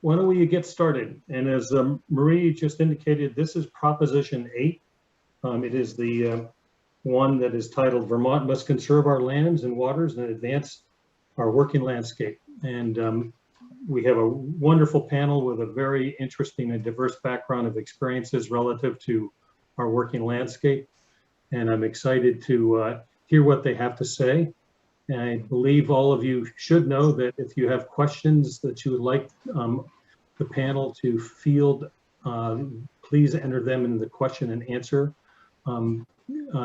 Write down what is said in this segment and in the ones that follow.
why don't we get started? And as Marie just indicated, this is Proposition 8. It is the one that is titled Vermont Must Conserve Our Lands and Waters and Advance Our Working Landscape. And we have a wonderful panel with a very interesting and diverse background of experiences relative to our working landscape. And I'm excited to hear what they have to say. And I believe all of you should know that if you have questions that you would like the panel to field, please enter them in the question and answer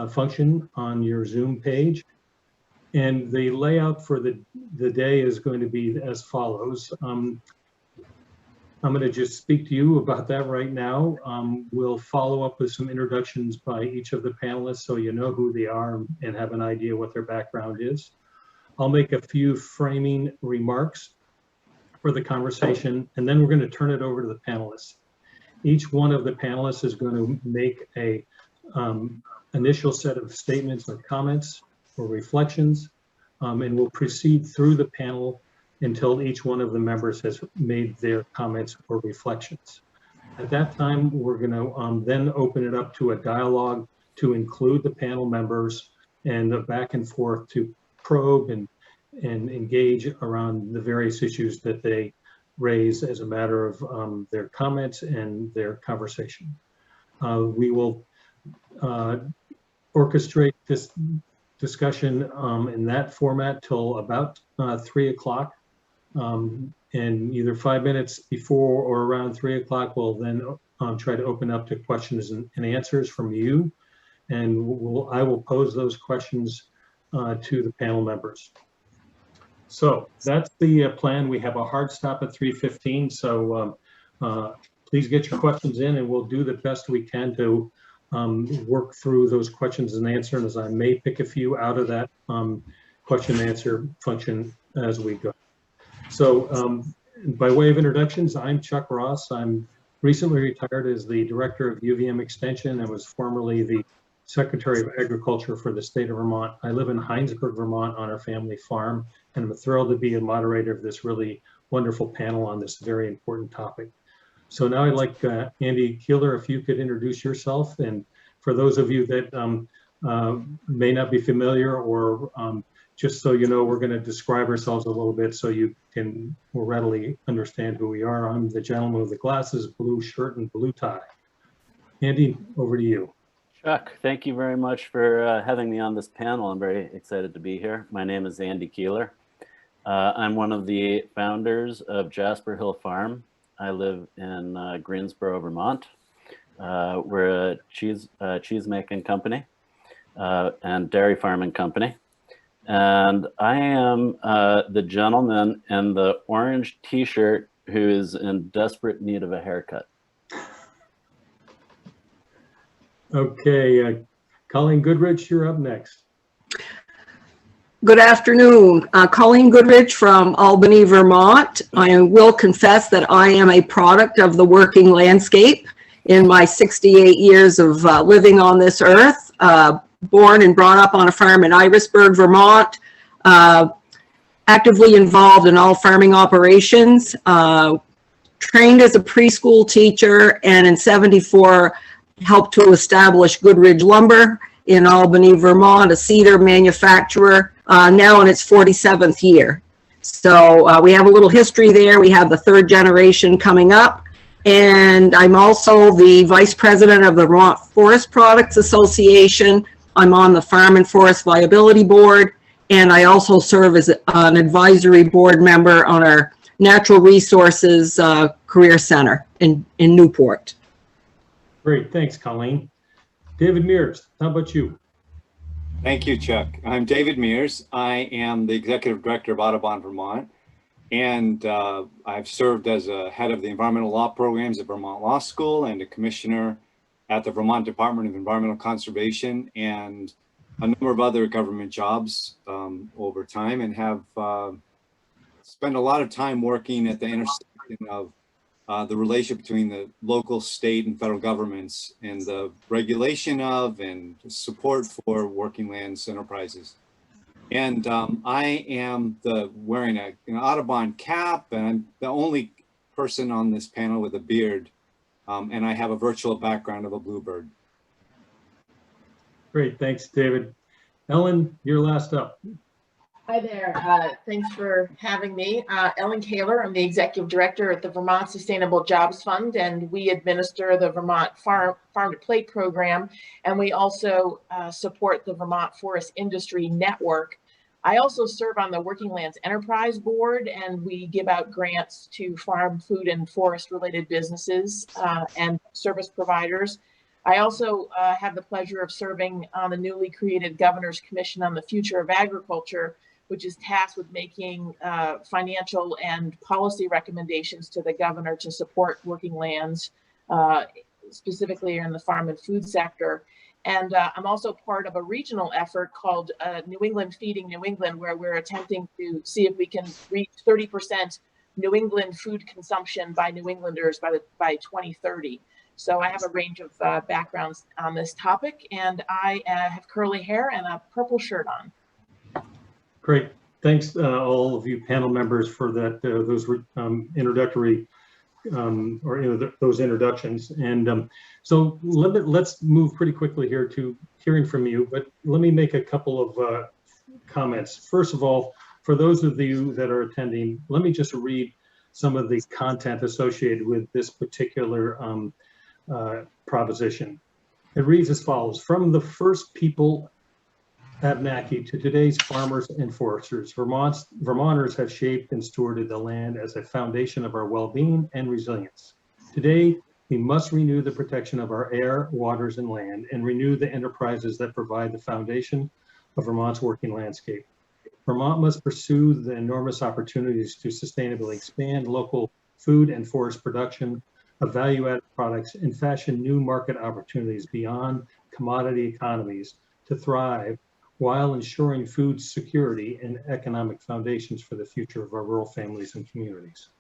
function on your Zoom page. And the layout for the day is going to be as follows. I'm going to just speak to you about that right now. We'll follow up with some introductions by each of the panelists so you know who they are and have an idea what their background is. I'll make a few framing remarks for the conversation, and then we're going to turn it over to the panelists. Each one of the panelists is going to make a initial set of statements or comments or reflections, and we'll proceed through the panel until each one of the members has made their comments or reflections. At that time, we're going to then open it up to a dialogue to include the panel members and the back and forth to probe and engage around the various issues that they raise as a matter of their comments and their conversation. We will orchestrate this discussion in that format till about 3 o'clock. And either 5 minutes before or around 3 o'clock, we'll then try to open up to questions and answers from you. And I will pose those questions to the panel members. So that's the plan. We have a hard stop at 3:15. So please get your questions in and we'll do the best we can to work through those questions and answers. I may pick a few out of that question and answer function as we go. So by way of introductions, I'm Chuck Ross. I'm recently retired as the director of UVM Extension and was formerly the Secretary of Agriculture for the state of Vermont. I live in Heinsberg, Vermont on our family farm, and I'm thrilled to be a moderator of this really wonderful panel on this very important topic. So now I'd like Andy Keeler, if you could introduce yourself. And for those of you that may not be familiar, or just so you know, we're going to describe ourselves a little bit so you can more readily understand who we are. I'm the gentleman with the glasses, blue shirt, and blue tie. Andy, over to you. Chuck, thank you very much for having me on this panel. I'm very excited to be here. My name is Andy Keeler. I'm one of the founders of Jasper Hill Farm. I live in Greensboro, Vermont. We're a cheese making company and dairy farming company. And I am the gentleman in the orange t-shirt who is in desperate need of a haircut. Okay, Colleen Goodridge, you're up next. Good afternoon. Colleen Goodridge from Albany, Vermont. I will confess that I am a product of the working landscape in my 68 years of living on this earth. Born and brought up on a farm in Irisburg, Vermont. Actively involved in all farming operations. Trained as a preschool teacher, and in '74 helped to establish Goodridge Lumber in Albany, Vermont, a cedar manufacturer, now in its 47th year. So we have a little history there. We have the third generation coming up. And I'm also the vice president of the Vermont Forest Products Association. I'm on the Farm and Forest Viability Board. And I also serve as an advisory board member on our Natural Resources Career Center in Newport. Great, thanks, Colleen. David Mears, how about you? Thank you, Chuck. I'm David Mears. I am the executive director of Audubon, Vermont, and I've served as a head of the environmental law programs at Vermont Law School and a commissioner at the Vermont Department of Environmental Conservation and a number of other government jobs over time, and have spent a lot of time working at the intersection of the relationship between the local, state, and federal governments and the regulation of and support for working lands enterprises. And I am wearing an Audubon cap, and I'm the only person on this panel with a beard, and I have a virtual background of a bluebird. Great, thanks, David. Ellen, you're last up. Hi there. Thanks for having me. Ellen Kehler. I'm the Executive Director at the Vermont Sustainable Jobs Fund, and we administer the Vermont Farm to Plate program, and we also support the Vermont Forest Industry Network. I also serve on the Working Lands Enterprise Board, and we give out grants to farm, food, and forest-related businesses and service providers. I also have the pleasure of serving on the newly created Governor's Commission on the Future of Agriculture, which is tasked with making financial and policy recommendations to the governor to support working lands, specifically in the farm and food sector. And I'm also part of a regional effort called New England Feeding New England, where we're attempting to see if we can reach 30% New England food consumption by New Englanders by 2030. So I have a range of backgrounds on this topic, and I have curly hair and a purple shirt on. Great. Thanks, all of you panel members, for that those introductory those introductions. And so let's move pretty quickly here to hearing from you. But let me make a couple of comments. First of all, for those of you that are attending, let me just read some of the content associated with this particular proposition. It reads as follows: from the first people Abenaki to today's farmers and foresters, Vermonters have shaped and stewarded the land as a foundation of our well-being and resilience. Today, we must renew the protection of our air, waters, and land, and renew the enterprises that provide the foundation of Vermont's working landscape. Vermont must pursue the enormous opportunities to sustainably expand local food and forest production of value-added products and fashion new market opportunities beyond commodity economies to thrive, while ensuring food security and economic foundations for the future of our rural families and communities.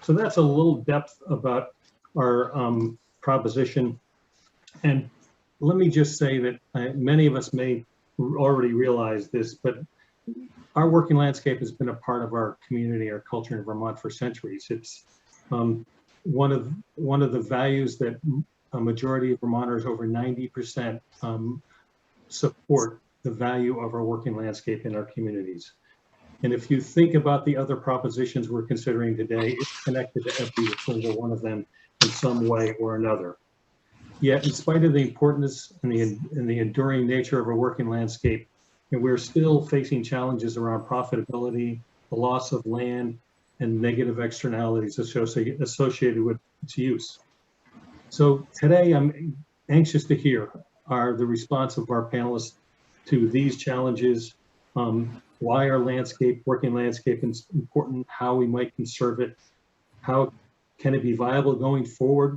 So that's a little depth about our proposition. And let me just say that many of us may already realize this, but our working landscape has been a part of our community, our culture in Vermont for centuries. It's one of the values that a majority of Vermonters, over 90%, support the value of our working landscape in our communities. And if you think about the other propositions we're considering today, it's connected to every single one of them in some way or another. Yet, in spite of the importance and the enduring nature of our working landscape, we're still facing challenges around profitability, the loss of land, and negative externalities associated with its use. So today, I'm anxious to hear the response of our panelists to these challenges, why our working landscape is important, how we might conserve it, how can it be viable going forward,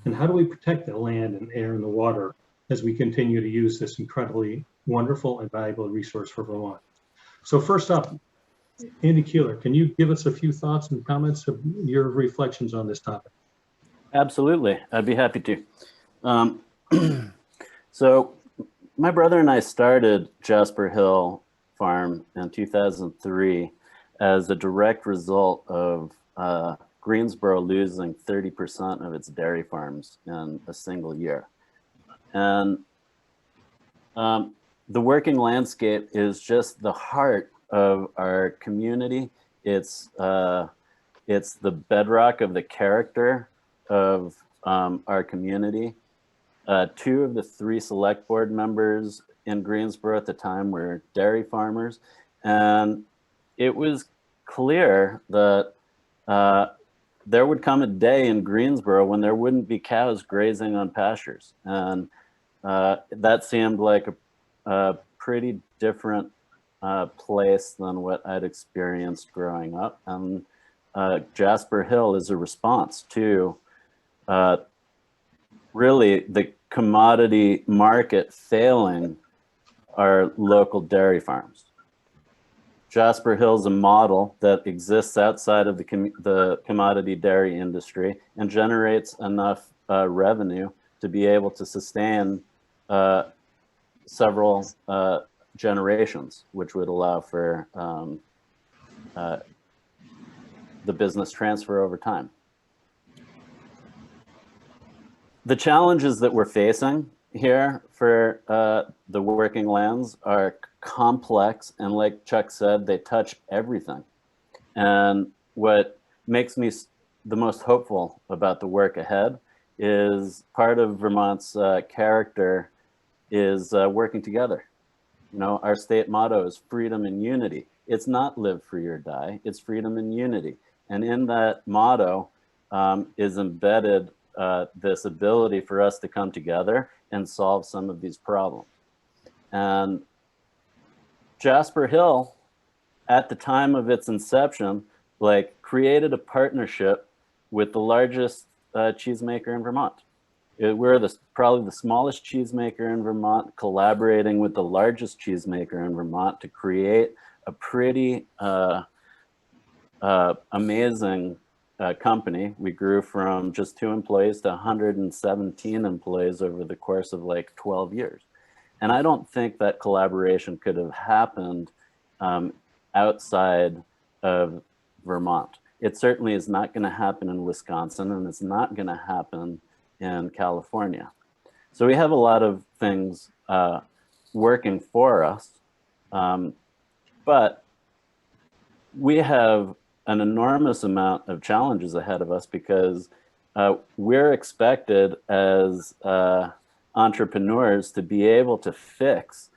and how do we protect the land and air and the water as we continue to use this incredibly wonderful and valuable resource for Vermont. So first up, Andy Keeler, can you give us a few thoughts and comments of your reflections on this topic? Absolutely, I'd be happy to. So my brother and I started Jasper Hill Farm in 2003 as a direct result of Greensboro losing 30% of its dairy farms in a single year. And the working landscape is just the heart of our community. It's the bedrock of the character of our community. Two of the three select board members in Greensboro at the time were dairy farmers. And it was clear that there would come a day in Greensboro when there wouldn't be cows grazing on pastures. And that seemed like a pretty different place than what I'd experienced growing up. And Jasper Hill is a response to really the commodity market failing our local dairy farms. Jasper Hill is a model that exists outside of the commodity dairy industry and generates enough revenue to be able to sustain several generations, which would allow for the business transfer over time. the challenges that we're facing here for the working lands are complex, and like Chuck said, they touch everything. And what makes me the most hopeful about the work ahead is part of Vermont's character is working together. You know, our state motto is freedom and unity. It's not live free or die, it's freedom and unity. And in that motto is embedded this ability for us to come together and solve some of these problems. And Jasper Hill, at the time of its inception, like created a partnership with the largest cheesemaker in Vermont. We're probably the smallest cheesemaker in Vermont, collaborating with the largest cheesemaker in Vermont to create a pretty amazing company. We grew from just 2 employees to 117 employees over the course of like 12 years. And I don't think that collaboration could have happened outside of Vermont. It certainly is not going to happen in Wisconsin, and it's not going to happen in California. So we have a lot of things working for us, but we have an enormous amount of challenges ahead of us because we're expected as entrepreneurs to be able to fix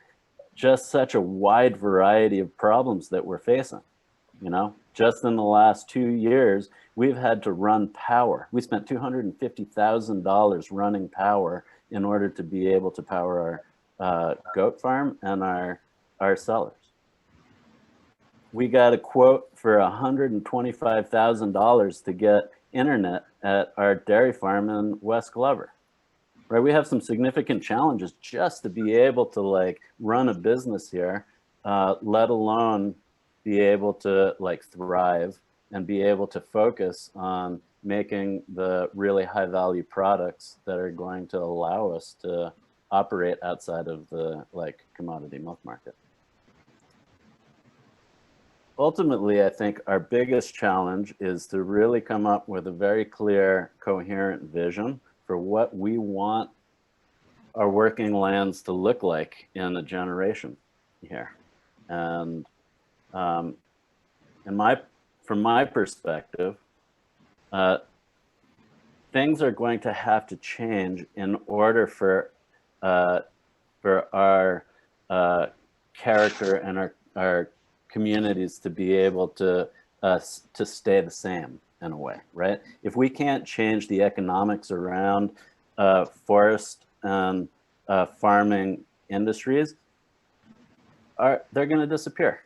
just such a wide variety of problems that we're facing. You know, just in the last 2 years, we've had to run power. We spent $250,000 running power in order to be able to power our goat farm and our cellars. We got a quote for $125,000 to get internet at our dairy farm in West Glover. Right, we have some significant challenges just to be able to like run a business here, let alone be able to like thrive and be able to focus on making the really high value products that are going to allow us to operate outside of the like commodity milk market. Ultimately, I think our biggest challenge is to really come up with a very clear, coherent vision for what we want our working lands to look like in a generation here. And from my perspective, things are going to have to change in order for our character and our communities to be able to stay the same in a way, right? If we can't change the economics around forest and farming industries, they're going to disappear,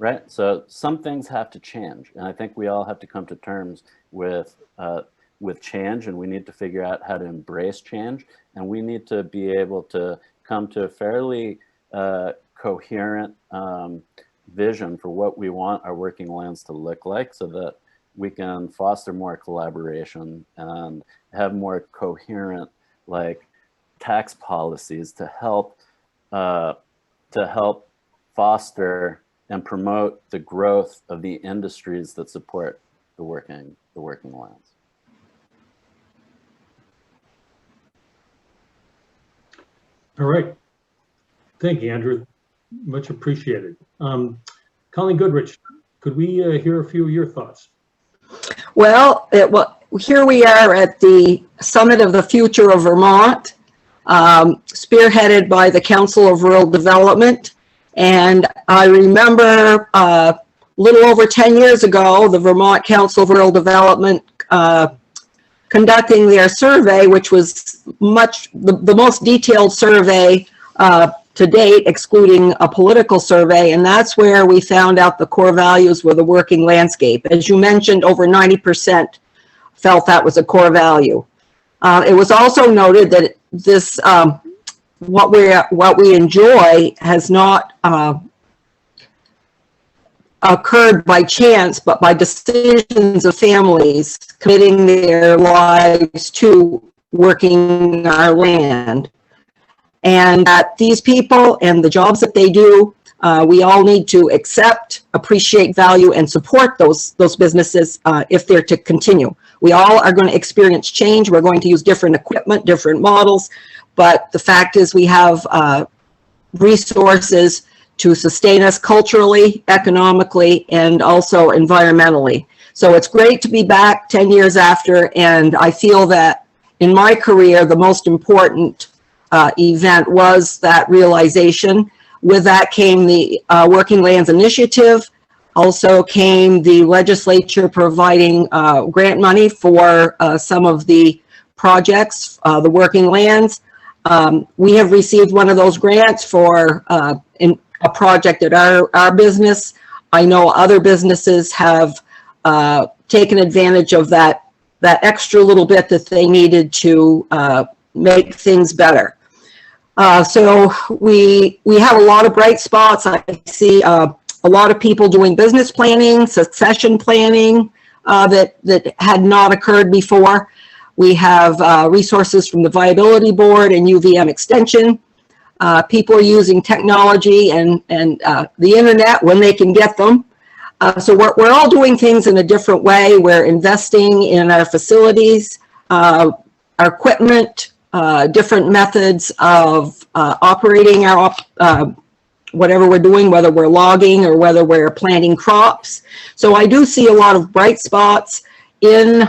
right? So some things have to change, and I think we all have to come to terms with change, and we need to figure out how to embrace change, and we need to be able to come to a fairly coherent vision for what we want our working lands to look like, so that we can foster more collaboration and have more coherent like tax policies to help foster and promote the growth of the industries that support the working lands. All right. Thank you, Andrew. Much appreciated. Colleen Goodridge, could we hear a few of your thoughts? Well, here we are at the summit of the Future of Vermont, spearheaded by the Council of Rural Development. And I remember a little over 10 years ago, the Vermont Council of Rural Development conducting their survey, which was the most detailed survey to date, excluding a political survey. And that's where we found out the core values were the working landscape. As you mentioned, over 90% felt that was a core value. It was also noted that this, what we enjoy has not occurred by chance, but by decisions of families committing their lives to working our land. And that these people and the jobs that they do, we all need to accept, appreciate, value, and support those businesses if they're to continue. We all are going to experience change. We're going to use different equipment, different models, but the fact is we have resources to sustain us culturally, economically, and also environmentally. So it's great to be back 10 years after, and I feel that in my career, the most important event was that realization. With that came the Working Lands Initiative. Also came the legislature providing grant money for some of the projects, the working lands. We have received one of those grants for a project at our business. I know other businesses have taken advantage of that extra little bit that they needed to make things better. So we have a lot of bright spots. I see a lot of people doing business planning, succession planning that had not occurred before. We have resources from the Viability Board and UVM Extension. People are using technology and the internet when they can get them. So we're all doing things in a different way. We're investing in our facilities, our equipment, different methods of operating our whatever we're doing, whether we're logging or whether we're planting crops. So I do see a lot of bright spots in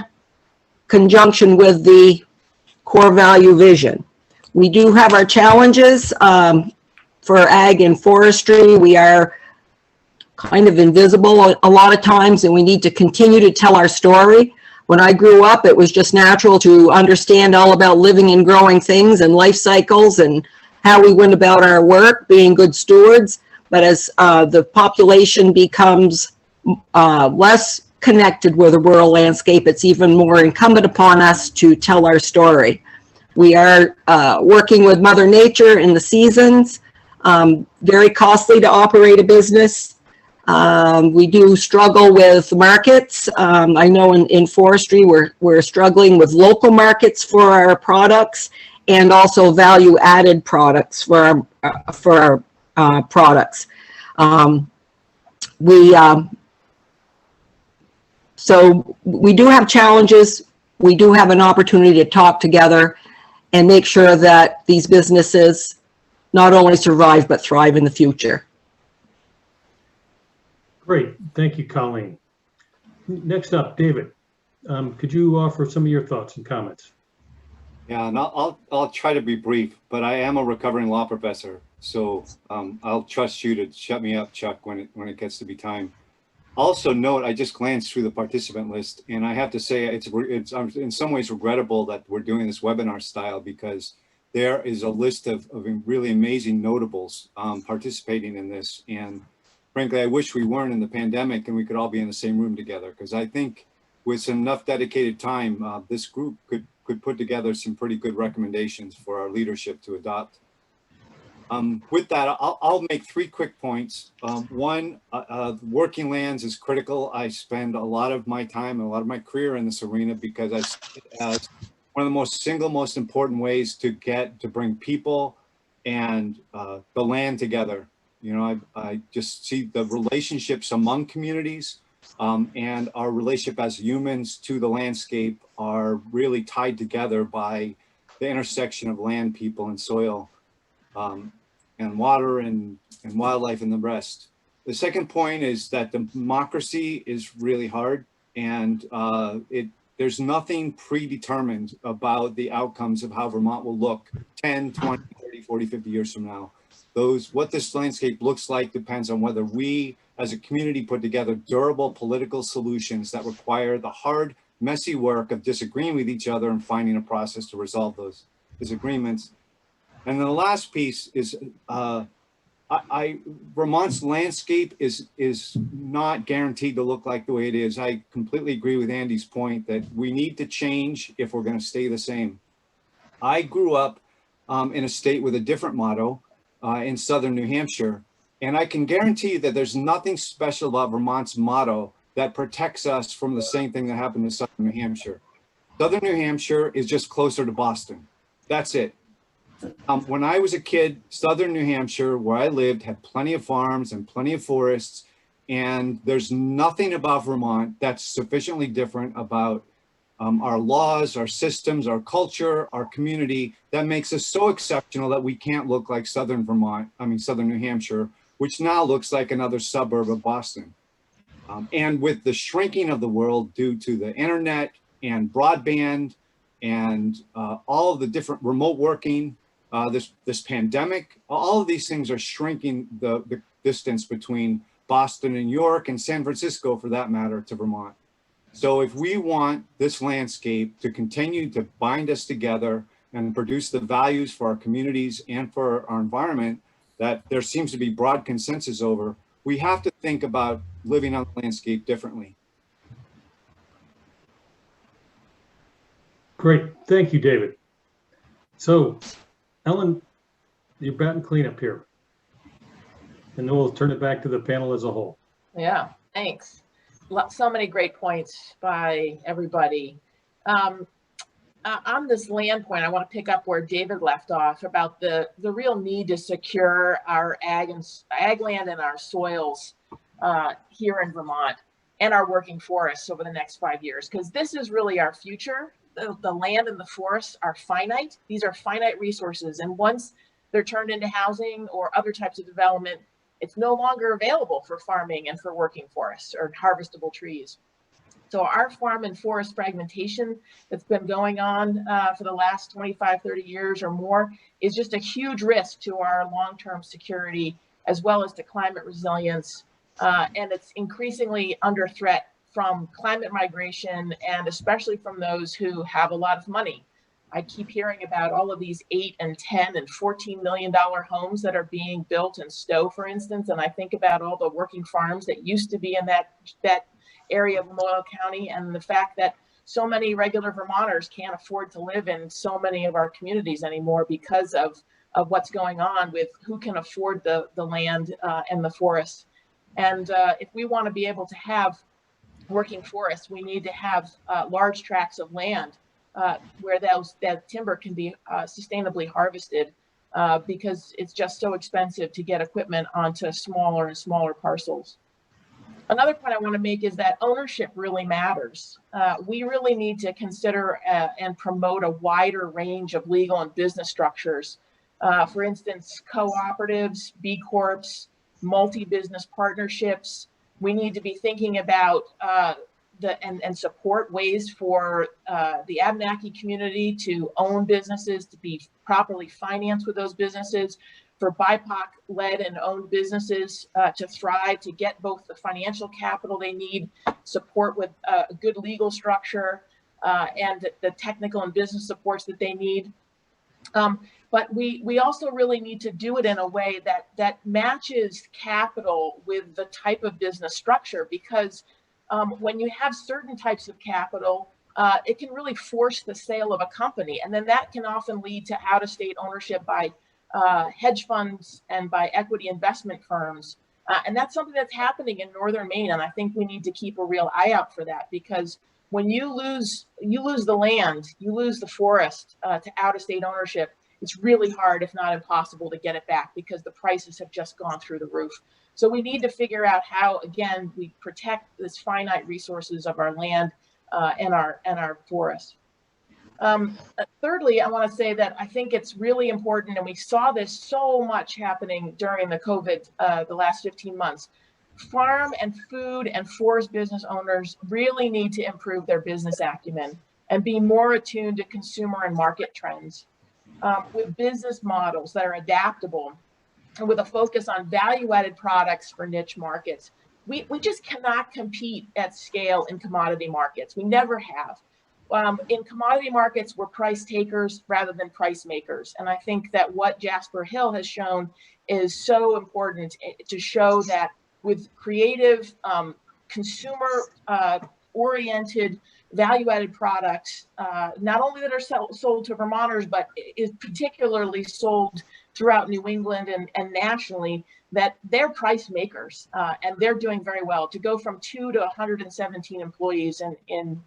conjunction with the core value vision. We do have our challenges for ag and forestry. We are kind of invisible a lot of times, and we need to continue to tell our story. When I grew up, it was just natural to understand all about living and growing things and life cycles and how we went about our work, being good stewards. But as the population becomes less connected with the rural landscape, it's even more incumbent upon us to tell our story. We are working with Mother Nature in the seasons, very costly to operate a business. We do struggle with markets. I know in forestry, we're struggling with local markets for our products and also value-added products for our products. So we do have challenges. We do have an opportunity to talk together and make sure that these businesses not only survive but thrive in the future. Great, thank you, Colleen. Next up, David, could you offer some of your thoughts and comments? Yeah, and I'll try to be brief, but I am a recovering law professor, so I'll trust you to shut me up, Chuck, when it gets to be time. Also note, I just glanced through the participant list, and I have to say it's in some ways regrettable that we're doing this webinar style, because there is a list of really amazing notables participating in this. And frankly, I wish we weren't in the pandemic and we could all be in the same room together, because I think with enough dedicated time, this group could put together some pretty good recommendations for our leadership to adopt. With that, I'll make 3 quick points. One, working lands is critical. I spend a lot of my time and a lot of my career in this arena because I see it as one of the most important ways to bring people and the land together. You know, I just see the relationships among communities and our relationship as humans to the landscape are really tied together by the intersection of land, people, and soil, and water and wildlife and the rest. The second point is that democracy is really hard, and there's nothing predetermined about the outcomes of how Vermont will look 10, 20, 30, 40, 50 years from now. What this landscape looks like depends on whether we as a community put together durable political solutions that require the hard, messy work of disagreeing with each other and finding a process to resolve those disagreements. And then the last piece is Vermont's landscape is not guaranteed to look like the way it is. I completely agree with Andy's point that we need to change if we're going to stay the same. I grew up in a state with a different motto in southern New Hampshire, and I can guarantee you that there's nothing special about Vermont's motto that protects us from the same thing that happened in southern New Hampshire. Southern New Hampshire is just closer to Boston. That's it. When I was a kid, southern New Hampshire, where I lived, had plenty of farms and plenty of forests, and there's nothing about Vermont that's sufficiently different about our laws, our systems, our culture, our community, that makes us so exceptional that we can't look like Southern New Hampshire, which now looks like another suburb of Boston. And with the shrinking of the world due to the internet and broadband and all of the different remote working, this pandemic, all of these things are shrinking the distance between Boston and New York and San Francisco, for that matter, to Vermont. So if we want this landscape to continue to bind us together and produce the values for our communities and for our environment that there seems to be broad consensus over, we have to think about living on the landscape differently. Great, thank you, David. So, Ellen, you're batting cleanup here. And then we'll turn it back to the panel as a whole. Yeah, thanks. So many great points by everybody. On this land point, I want to pick up where David left off about the real need to secure our ag land and our soils here in Vermont and our working forests over the next 5 years, because this is really our future. The land and the forests are finite. These are finite resources. And once they're turned into housing or other types of development, it's no longer available for farming and for working forests or harvestable trees. So our farm and forest fragmentation that's been going on for the last 25, 30 years or more is just a huge risk to our long-term security, as well as to climate resilience. And it's increasingly under threat from climate migration, and especially from those who have a lot of money. I keep hearing about all of these $8 and $10 and $14 million homes that are being built in Stowe, for instance. And I think about all the working farms that used to be in that area of Loyal County, and the fact that so many regular Vermonters can't afford to live in so many of our communities anymore because of what's going on with who can afford the land and the forests. And if we want to be able to have working forests, we need to have large tracts of land where that timber can be sustainably harvested because it's just so expensive to get equipment onto smaller and smaller parcels. Another point I want to make is that ownership really matters. We really need to consider and promote a wider range of legal and business structures. For instance, cooperatives, B Corps, multi-business partnerships. We need to be thinking about and support ways for the Abenaki community to own businesses, to be properly financed with those businesses, for BIPOC-led and owned businesses to thrive, to get both the financial capital they need, support with a good legal structure, and the technical and business supports that they need. But we also really need to do it in a way that matches capital with the type of business structure, because when you have certain types of capital, it can really force the sale of a company. And then that can often lead to out-of-state ownership by hedge funds and by equity investment firms. And that's something that's happening in northern Maine. And I think we need to keep a real eye out for that, because when you lose the land, you lose the forest to out-of-state ownership, it's really hard, if not impossible, to get it back because the prices have just gone through the roof. So we need to figure out how, again, we protect this finite resources of our land and our forests. Thirdly, I want to say that I think it's really important, and we saw this so much happening during the COVID, the last 15 months. Farm and food and forest business owners really need to improve their business acumen and be more attuned to consumer and market trends with business models that are adaptable and with a focus on value-added products for niche markets. We just cannot compete at scale in commodity markets. We never have. In commodity markets, we're price takers rather than price makers. And I think that what Jasper Hill has shown is so important to show that with creative, consumer-oriented, value-added products, not only that are sold to Vermonters, but is particularly sold throughout New England and nationally, that they're price makers and they're doing very well. To go from 2 to 117 employees in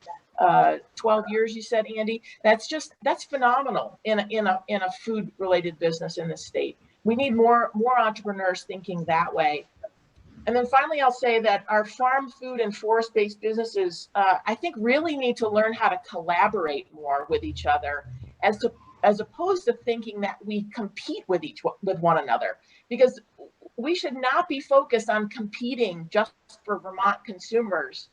12 years, you said, Andy, that's phenomenal in a food-related business in this state. We need more entrepreneurs thinking that way. And then finally, I'll say that our farm, food, and forest-based businesses, I think, really need to learn how to collaborate more with each other, as opposed to thinking that we compete with one another. Because we should not be focused on competing just for Vermont consumers,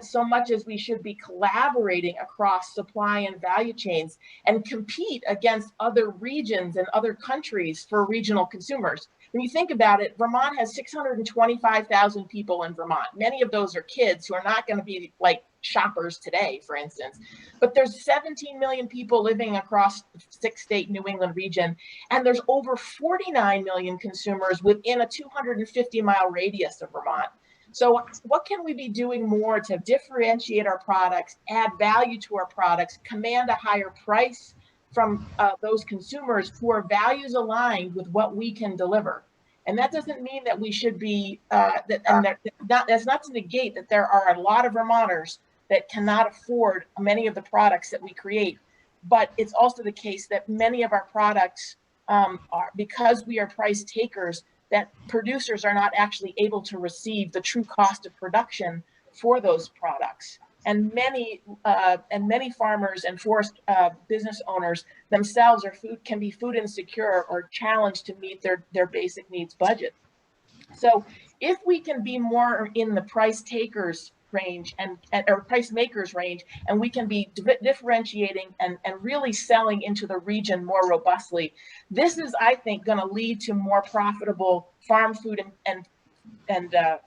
so much as we should be collaborating across supply and value chains and compete against other regions and other countries for regional consumers. When you think about it, Vermont has 625,000 people in Vermont. Many of those are kids who are not going to be like shoppers today, for instance. But there's 17 million people living across the 6-state New England region, and there's over 49 million consumers within a 250-mile radius of Vermont. So what can we be doing more to differentiate our products, add value to our products, command a higher price from those consumers who are values aligned with what we can deliver? And that doesn't mean that we should be, that's not to negate that there are a lot of Vermonters that cannot afford many of the products that we create. But it's also the case that many of our products are, because we are price takers, that producers are not actually able to receive the true cost of production for those products. And many farmers and forest business owners themselves can be food insecure or challenged to meet their basic needs budget. So if we can be more in the price takers range or price makers range, and we can be differentiating and really selling into the region more robustly, this is, I think, going to lead to more profitable farm, food, and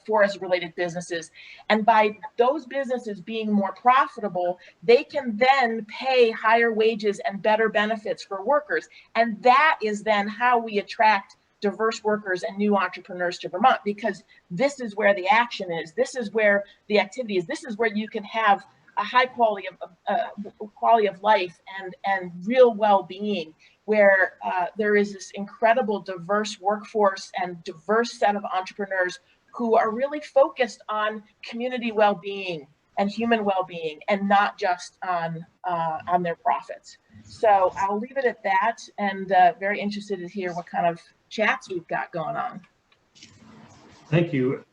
forest-related businesses. And by those businesses being more profitable, they can then pay higher wages and better benefits for workers. And that is then how we attract diverse workers and new entrepreneurs to Vermont, because this is where the action is. This is where the activity is. This is where you can have a high quality of life and real well-being, where there is this incredible diverse workforce and diverse set of entrepreneurs who are really focused on community well-being and human well-being, and not just on their profits. So I'll leave it at that, and very interested to hear what kind of chats we've got going on. Thank you.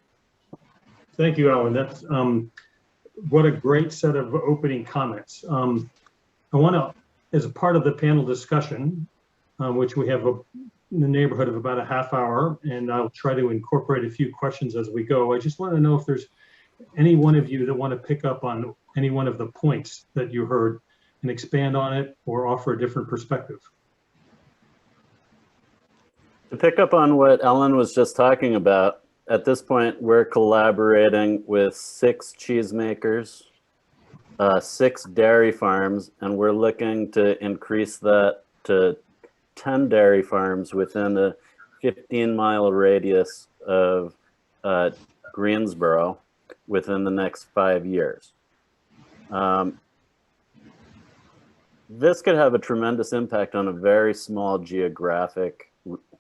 Thank you, Ellen. That's what a great set of opening comments. I want to, as a part of the panel discussion, which we have in the neighborhood of about a half hour, and I'll try to incorporate a few questions as we go. I just want to know if there's any one of you that want to pick up on any one of the points that you heard and expand on it or offer a different perspective. To pick up on what Ellen was just talking about, at this point, we're collaborating with 6 cheesemakers, 6 dairy farms, and we're looking to increase that to 10 dairy farms within a 15-mile radius of Greensboro within the next 5 years. This could have a tremendous impact on a very small geographic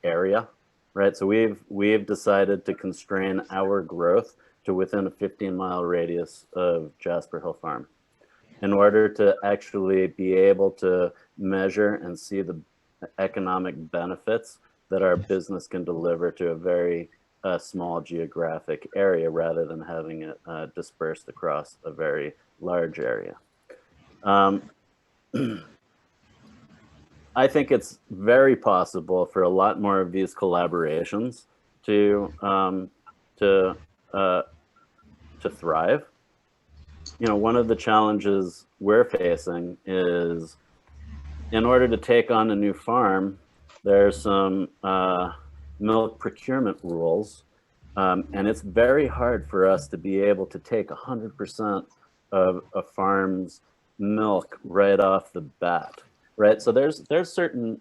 area, right? So we've decided to constrain our growth to within a 15-mile radius of Jasper Hill Farm in order to actually be able to measure and see the economic benefits that our business can deliver to a very small geographic area, rather than having it dispersed across a very large area. I think it's very possible for a lot more of these collaborations to thrive. You know, one of the challenges we're facing is, in order to take on a new farm, there's some milk procurement rules, and it's very hard for us to be able to take 100% of a farm's milk right off the bat. Right, so there's certain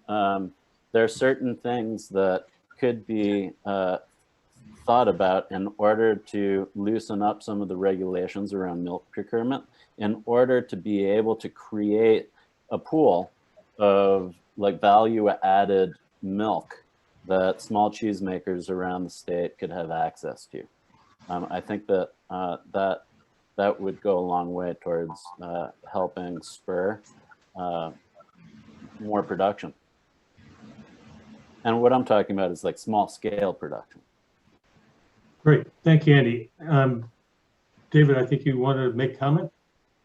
things that could be thought about in order to loosen up some of the regulations around milk procurement, in order to be able to create a pool of like value-added milk that small cheesemakers around the state could have access to. I think that that would go a long way towards helping spur more production. And what I'm talking about is like small scale production. Great, thank you, Andy. David, I think you wanted to make a comment?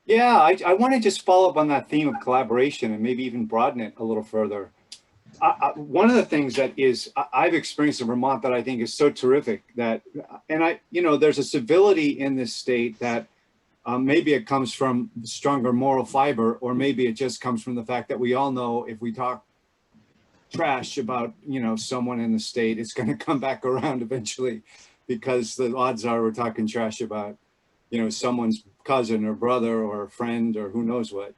Yeah, I want to just follow up on that theme of collaboration and maybe even broaden it a little further. One of the things that I've experienced in Vermont that I think is so terrific that, there's a civility in this state that maybe it comes from stronger moral fiber, or maybe it just comes from the fact that we all know if we talk trash about, someone in the state, it's going to come back around eventually, because the odds are we're talking trash about, someone's cousin or brother or friend or who knows what.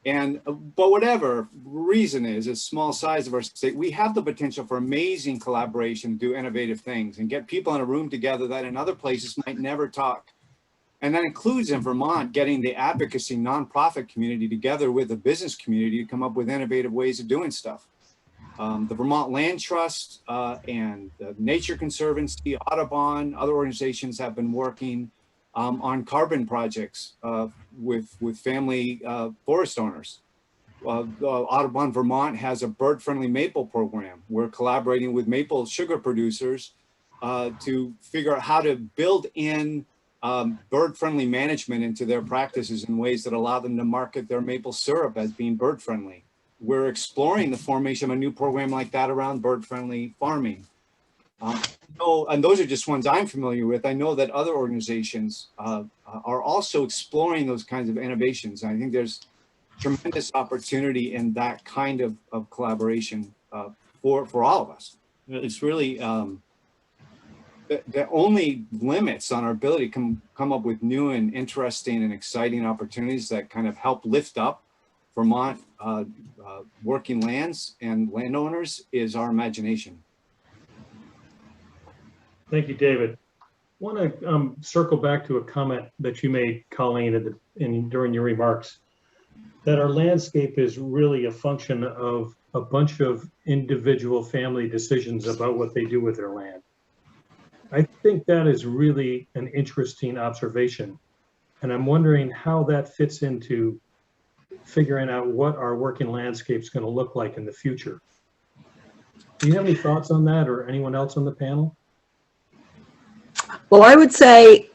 But whatever reason is, a small size of our state, we have the potential for amazing collaboration, do innovative things, and get people in a room together that in other places might never talk. And that includes in Vermont, getting the advocacy nonprofit community together with the business community to come up with innovative ways of doing stuff. The Vermont Land Trust and the Nature Conservancy, Audubon, other organizations have been working on carbon projects with family forest owners. Audubon Vermont has a bird-friendly maple program. We're collaborating with maple sugar producers to figure out how to build in bird-friendly management into their practices in ways that allow them to market their maple syrup as being bird-friendly. We're exploring the formation of a new program like that around bird-friendly farming. And those are just ones I'm familiar with. I know that other organizations are also exploring those kinds of innovations. And I think there's tremendous opportunity in that kind of collaboration for all of us. It's really the only limits on our ability to come up with new and interesting and exciting opportunities that kind of help lift up Vermont working lands and landowners is our imagination. Thank you, David. I want to circle back to a comment that you made, Colleen, during your remarks, that our landscape is really a function of a bunch of individual family decisions about what they do with their land. I think that is really an interesting observation. And I'm wondering how that fits into figuring out what our working landscape is going to look like in the future. Do you have any thoughts on that, or anyone else on the panel? Well, I would say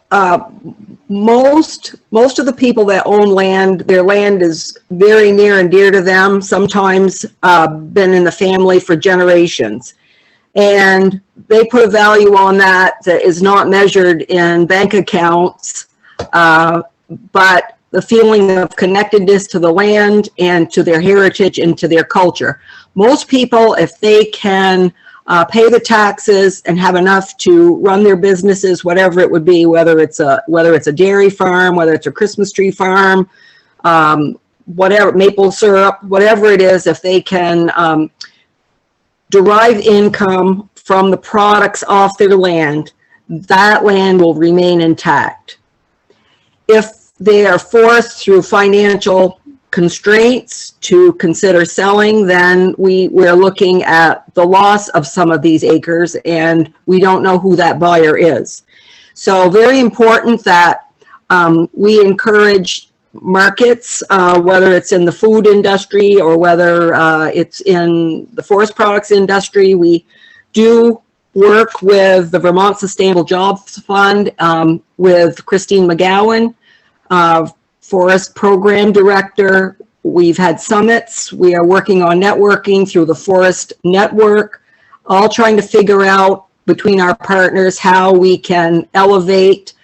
most of the people that own land, their land is very near and dear to them, sometimes been in the family for generations. And they put a value on that is not measured in bank accounts, but the feeling of connectedness to the land and to their heritage and to their culture. Most people, if they can pay the taxes and have enough to run their businesses, whatever it would be, whether it's a dairy farm, whether it's a Christmas tree farm, whatever, maple syrup, whatever it is, if they can derive income from the products off their land, that land will remain intact. If they are forced through financial constraints to consider selling, then we're looking at the loss of some of these acres, and we don't know who that buyer is. So very important that we encourage markets, whether it's in the food industry or whether it's in the forest products industry. We do work with the Vermont Sustainable Jobs Fund with Christine McGowan, Forest Program Director. We've had summits. We are working on networking through the Forest Network, all trying to figure out between our partners how we can elevate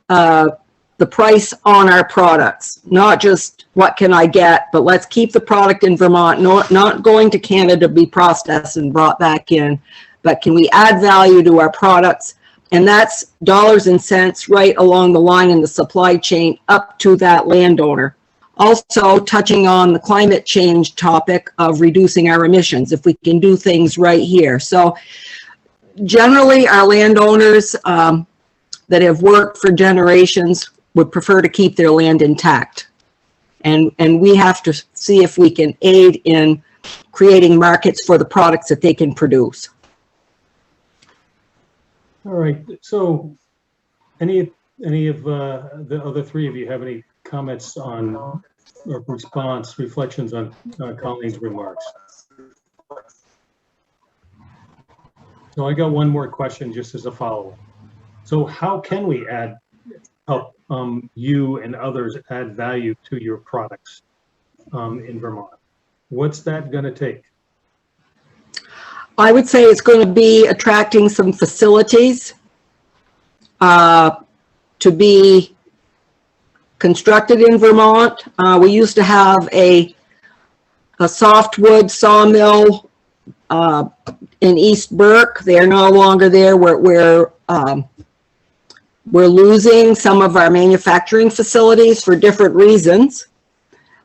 the price on our products. Not just what can I get, but let's keep the product in Vermont, not going to Canada to be processed and brought back in, but can we add value to our products? And that's dollars and cents right along the line in the supply chain up to that landowner. Also touching on the climate change topic of reducing our emissions, if we can do things right here. So generally our landowners that have worked for generations would prefer to keep their land intact. And we have to see if we can aid in creating markets for the products that they can produce. All right, so any of the other three of you have any comments on or reflections on Colleen's remarks? So I got one more question just as a follow-up. So how can we help you and others add value to your products in Vermont? What's that going to take? I would say it's going to be attracting some facilities to be constructed in Vermont. We used to have a softwood sawmill in East Burke. They are no longer there. We're losing some of our manufacturing facilities for different reasons.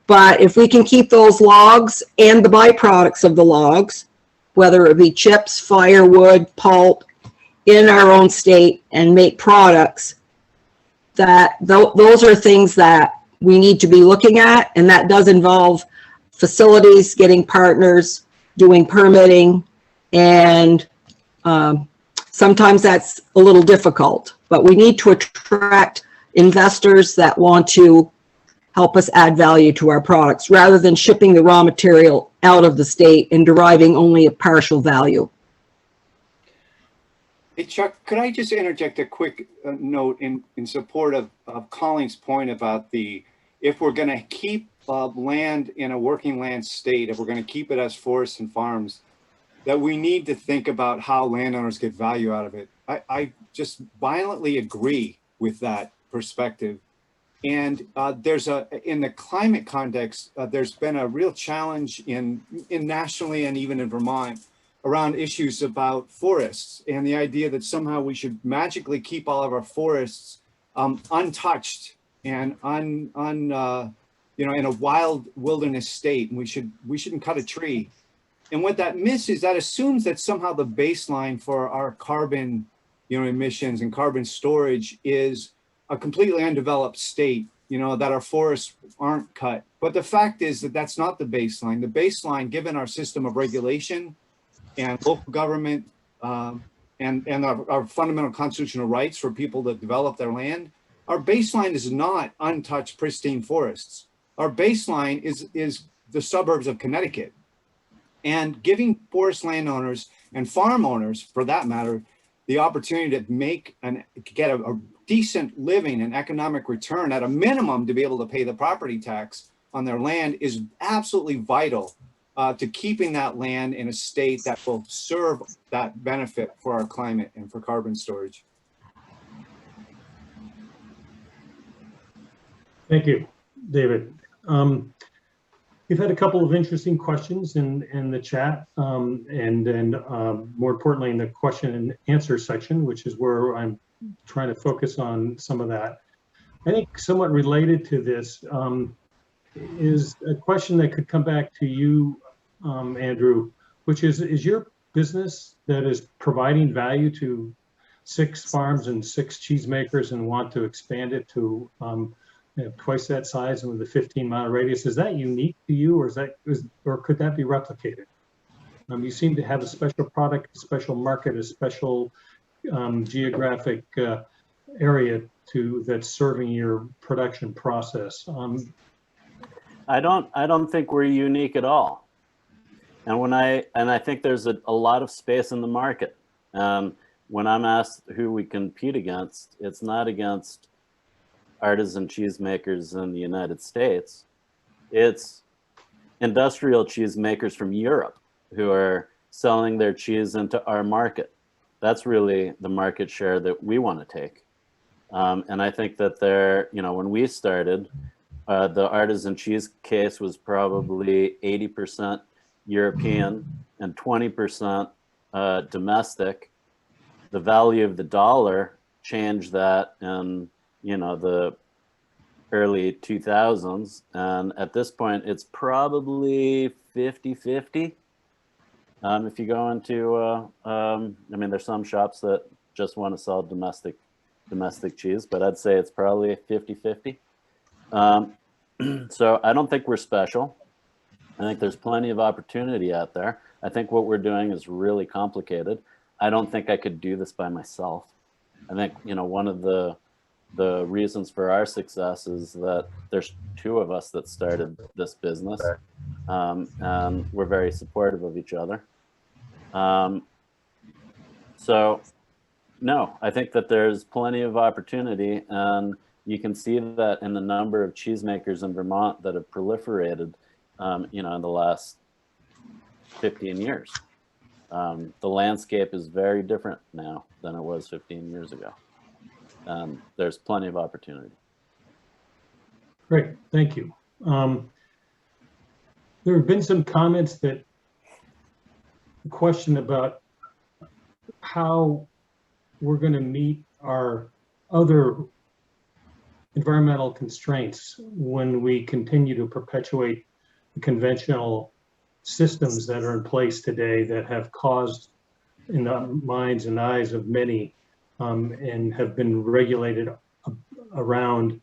But if we can keep those logs and the byproducts of the logs, whether it be chips, firewood, pulp, in our own state and make products, those are things that we need to be looking at, and that does involve facilities, getting partners, doing permitting, and sometimes that's a little difficult, but we need to attract investors that want to help us add value to our products rather than shipping the raw material out of the state and deriving only a partial value. Hey, Chuck, could I just interject a quick note in support of Colleen's point about if we're going to keep land in a working land state, if we're going to keep it as forests and farms, that we need to think about how landowners get value out of it. I just violently agree with that perspective. And in the climate context, there's been a real challenge in nationally and even in Vermont around issues about forests and the idea that somehow we should magically keep all of our forests untouched and in a wild wilderness state, and we shouldn't cut a tree. And what that misses, that assumes that somehow the baseline for our carbon emissions and carbon storage is a completely undeveloped state, that our forests aren't cut. But the fact is that that's not the baseline. The baseline, given our system of regulation and local government and our fundamental constitutional rights for people to develop their land, our baseline is not untouched, pristine forests. Our baseline is the suburbs of Connecticut. And giving forest landowners and farm owners, for that matter, the opportunity to get a decent living and economic return at a minimum to be able to pay the property tax on their land is absolutely vital to keeping that land in a state that will serve that benefit for our climate and for carbon storage. Thank you, David. We've had a couple of interesting questions in the chat, and more importantly in the question and answer section, which is where I'm trying to focus on some of that. I think somewhat related to this is a question that could come back to you, Andrew, which is your business that is providing value to 6 farms and 6 cheesemakers and want to expand it to twice that size and with a 15-mile radius. Is that unique to you, or could that be replicated? You seem to have a special product, a special market, a special geographic area that's serving your production process. I don't think we're unique at all. And I think there's a lot of space in the market. When I'm asked who we compete against, it's not against artisan cheesemakers in the United States. It's industrial cheesemakers from Europe who are selling their cheese into our market. That's really the market share that we want to take. And I think that when we started, the artisan cheese case was probably 80% European and 20% domestic. The value of the dollar changed that in the early 2000s, and at this point it's probably 50-50. If you go into there's some shops that just want to sell domestic cheese, but I'd say it's probably 50-50. So I don't think we're special. I think there's plenty of opportunity out there. I think what we're doing is really complicated. I don't think I could do this by myself. I think one of the reasons for our success is that there's 2 of us that started this business, and we're very supportive of each other. So No, I think that there's plenty of opportunity, and you can see that in the number of cheesemakers in Vermont that have proliferated, you know, in the last 15 years. The landscape is very different now than it was 15 years ago. There's plenty of opportunity. Great, thank you. There have been some comments that the question about how we're going to meet our other environmental constraints when we continue to perpetuate the conventional systems that are in place today that have caused, in the minds and eyes of many, and have been regulated around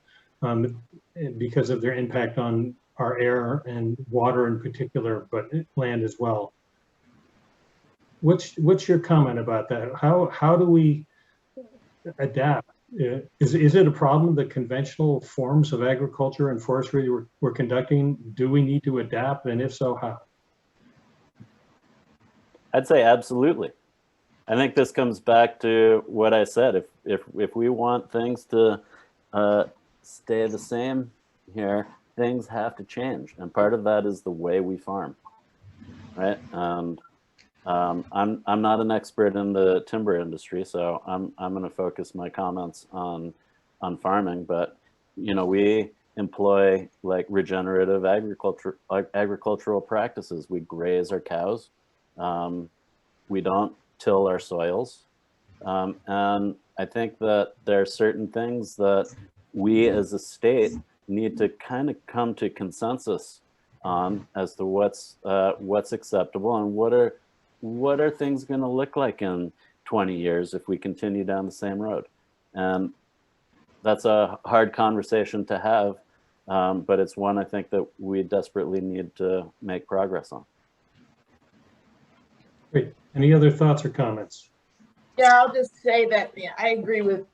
because of their impact on our air and water in particular, but land as well. What's your comment about that? How do we adapt? Is it a problem, the conventional forms of agriculture and forestry we're conducting? Do we need to adapt, and if so, how? I'd say absolutely. I think this comes back to what I said. If we want things to stay the same here, things have to change, and part of that is the way we farm, right? And I'm not an expert in the timber industry, so I'm going to focus my comments on farming. But you know, we employ like regenerative agricultural practices. We graze our cows. We don't till our soils, and I think that there are certain things that we as a state need to kind of come to consensus on as to what's acceptable and what are things going to look like in 20 years if we continue down the same road. And that's a hard conversation to have, but it's one I think that we desperately need to make progress on. Great. Any other thoughts or comments? Yeah, I'll just say that I agree with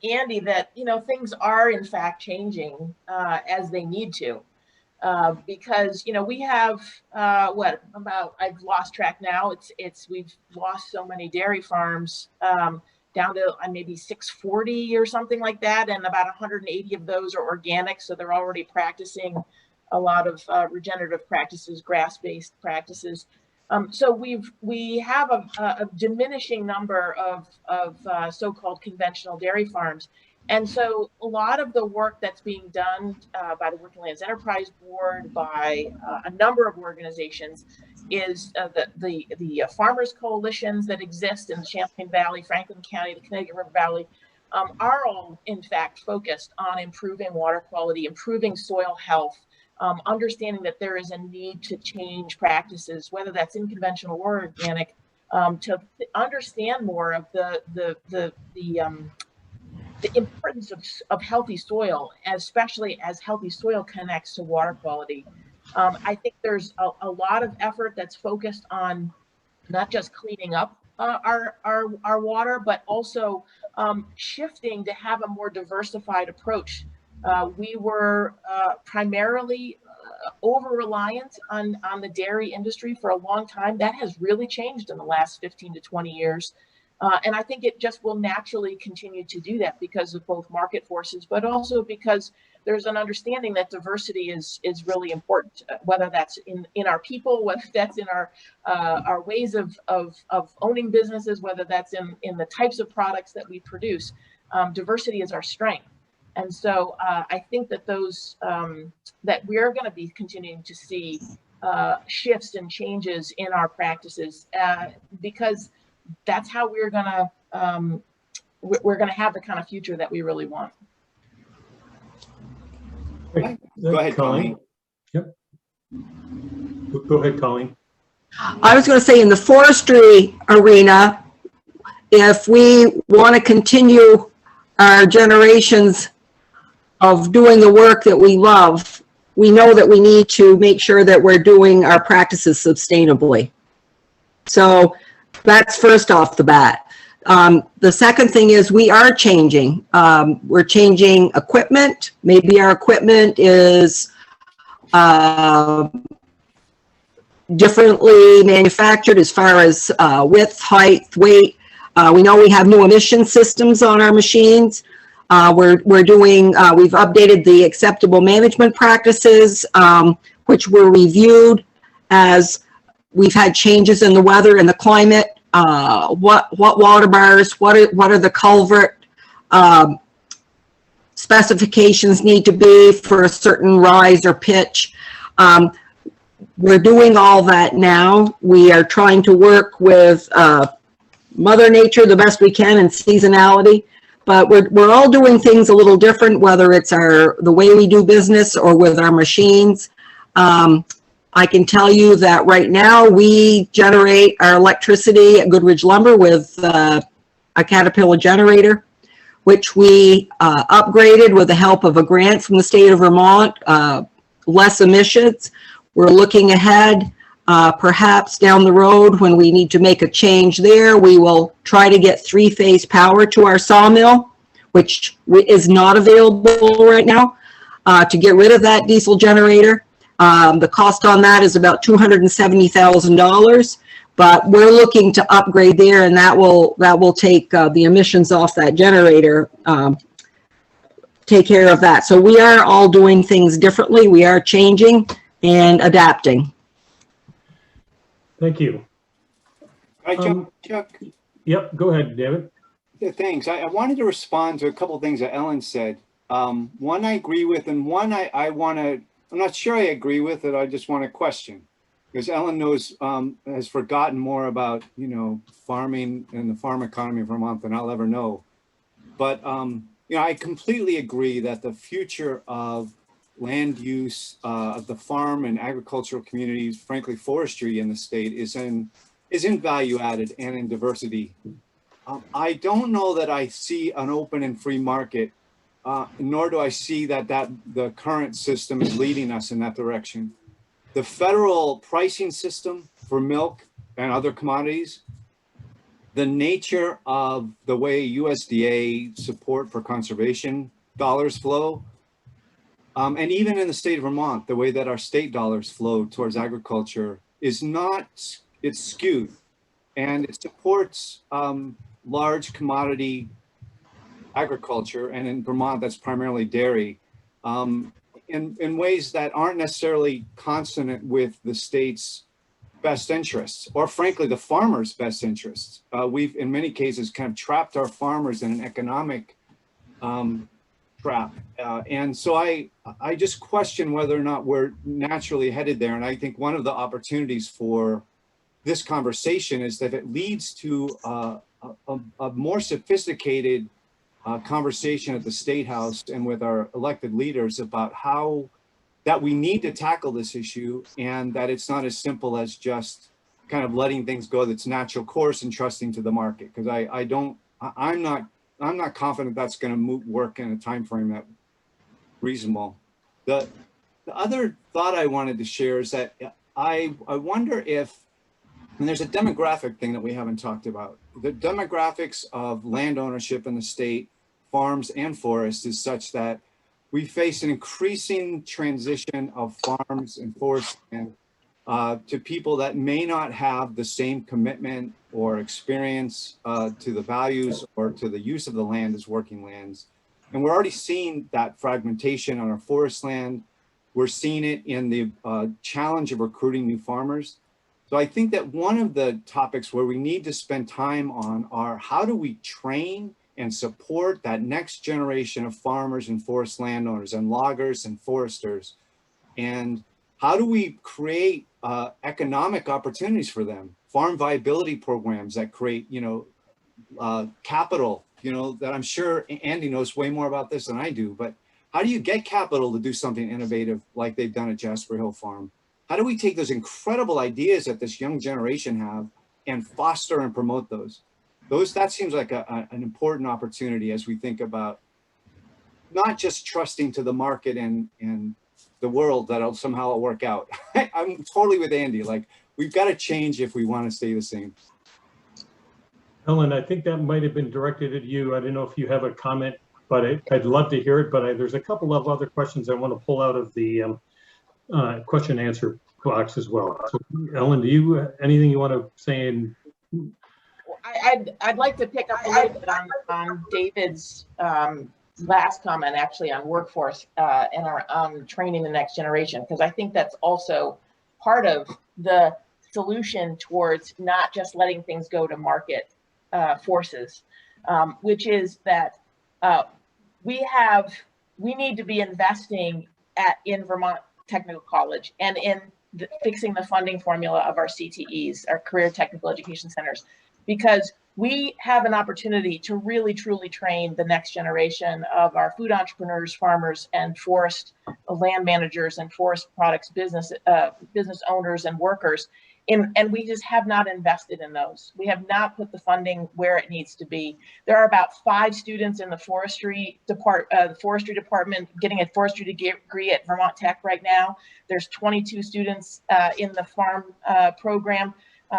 Andy that, you know, things are in fact changing as they need to, because, you know, we have I've lost track now. We've lost so many dairy farms down to maybe 640 or something like that, and about 180 of those are organic, so they're already practicing a lot of regenerative practices, grass-based practices. So we have a diminishing number of so-called conventional dairy farms. And so a lot of the work that's being done by the Working Lands Enterprise Board, by a number of organizations, is the farmers coalitions that exist in the Champlain Valley, Franklin County, the Connecticut River Valley, are all in fact focused on improving water quality, improving soil health, understanding that there is a need to change practices, whether that's in conventional or organic, to understand more of the importance of healthy soil, especially as healthy soil connects to water quality. I think there's a lot of effort that's focused on not just cleaning up our water, but also shifting to have a more diversified approach. We were primarily over-reliant on the dairy industry for a long time. That has really changed in the last 15 to 20 years. And I think it just will naturally continue to do that because of both market forces, but also because there's an understanding that diversity is really important, whether that's in our people, whether that's in our ways of owning businesses, whether that's in the types of products that we produce. Diversity is our strength. And so I think that that we're going to be continuing to see shifts and changes in our practices because that's how we're going to have the kind of future that we really want. Great. Go ahead, Colleen. Yep. Go ahead, Colleen. I was going to say, in the forestry arena, if we want to continue our generations of doing the work that we love, we know that we need to make sure that we're doing our practices sustainably. So that's first off the bat. The second thing is we are changing. We're changing equipment. Maybe our equipment is differently manufactured as far as width, height, weight. We know we have new emission systems on our machines. We've updated the acceptable management practices, which were reviewed as we've had changes in the weather and the climate. What water bars, what are the culvert specifications need to be for a certain rise or pitch. We're doing all that now. We are trying to work with Mother Nature the best we can in seasonality, but we're all doing things a little different, whether it's the way we do business or with our machines. I can tell you that right now we generate our electricity at Goodridge Lumber with a Caterpillar generator, which we upgraded with the help of a grant from the state of Vermont, less emissions. We're looking ahead, perhaps down the road when we need to make a change there, we will try to get 3-phase power to our sawmill, which is not available right now, to get rid of that diesel generator. The cost on that is about $270,000, but we're looking to upgrade there, and that will take the emissions off that generator, take care of that. So we are all doing things differently. We are changing and adapting. Thank you. Hi, Chuck. Yep, go ahead, David. Yeah, thanks. I wanted to respond to a couple of things that Ellen said. One I agree with, and one I'm not sure I agree with it. I just want to question, because Ellen has forgotten more about, farming and the farm economy of Vermont than I'll ever know. But, I completely agree that the future of land use of the farm and agricultural communities, frankly, forestry in the state is in value added and in diversity. I don't know that I see an open and free market, nor do I see that the current system is leading us in that direction. The federal pricing system for milk and other commodities, the nature of the way USDA support for conservation dollars flow, and even in the state of Vermont, the way that our state dollars flow towards agriculture it's skewed, and it supports large commodity agriculture, and in Vermont, that's primarily dairy, in ways that aren't necessarily consonant with the state's best interests, or frankly, the farmers' best interests. We've, in many cases, kind of trapped our farmers in an economic trap. And so I just question whether or not we're naturally headed there. And I think one of the opportunities for this conversation is that it leads to a more sophisticated conversation at the State House and with our elected leaders about how that we need to tackle this issue, and that it's not as simple as just kind of letting things go that's natural course and trusting to the market. Because I'm not confident that's going to work in a time frame that's reasonable. The other thought I wanted to share is that I wonder if, and there's a demographic thing that we haven't talked about. The demographics of land ownership in the state, farms and forests, is such that we face an increasing transition of farms and forests to people that may not have the same commitment or experience to the values or to the use of the land as working lands. And we're already seeing that fragmentation on our forest land. We're seeing it in the challenge of recruiting new farmers. So I think that one of the topics where we need to spend time on are how do we train and support that next generation of farmers and forest landowners and loggers and foresters, and how do we create economic opportunities for them, farm viability programs that create, capital, that I'm sure Andy knows way more about this than I do, but how do you get capital to do something innovative like they've done at Jasper Hill Farm? How do we take those incredible ideas that this young generation have and foster and promote those? That seems like an important opportunity as we think about not just trusting to the market and the world that'll somehow work out. I'm totally with Andy. Like, we've got to change if we want to stay the same. Ellen, I think that might have been directed at you. I don't know if you have a comment, but I'd love to hear it. But there's a couple of other questions I want to pull out of the question and answer box as well. So, Ellen, do you anything you want to say in I'd like to pick up a little bit on David's last comment, actually, on workforce and our training the next generation, because I think that's also part of the solution towards not just letting things go to market forces, which is that we need to be investing in Vermont Technical College and in fixing the funding formula of our CTEs, our Career Technical Education Centers, because we have an opportunity to really truly train the next generation of our food entrepreneurs, farmers, and forest land managers and forest products business owners and workers. And we just have not invested in those. We have not put the funding where it needs to be. There are about 5 students in the forestry department getting a forestry degree at Vermont Tech right now. There's 22 students in the farm program.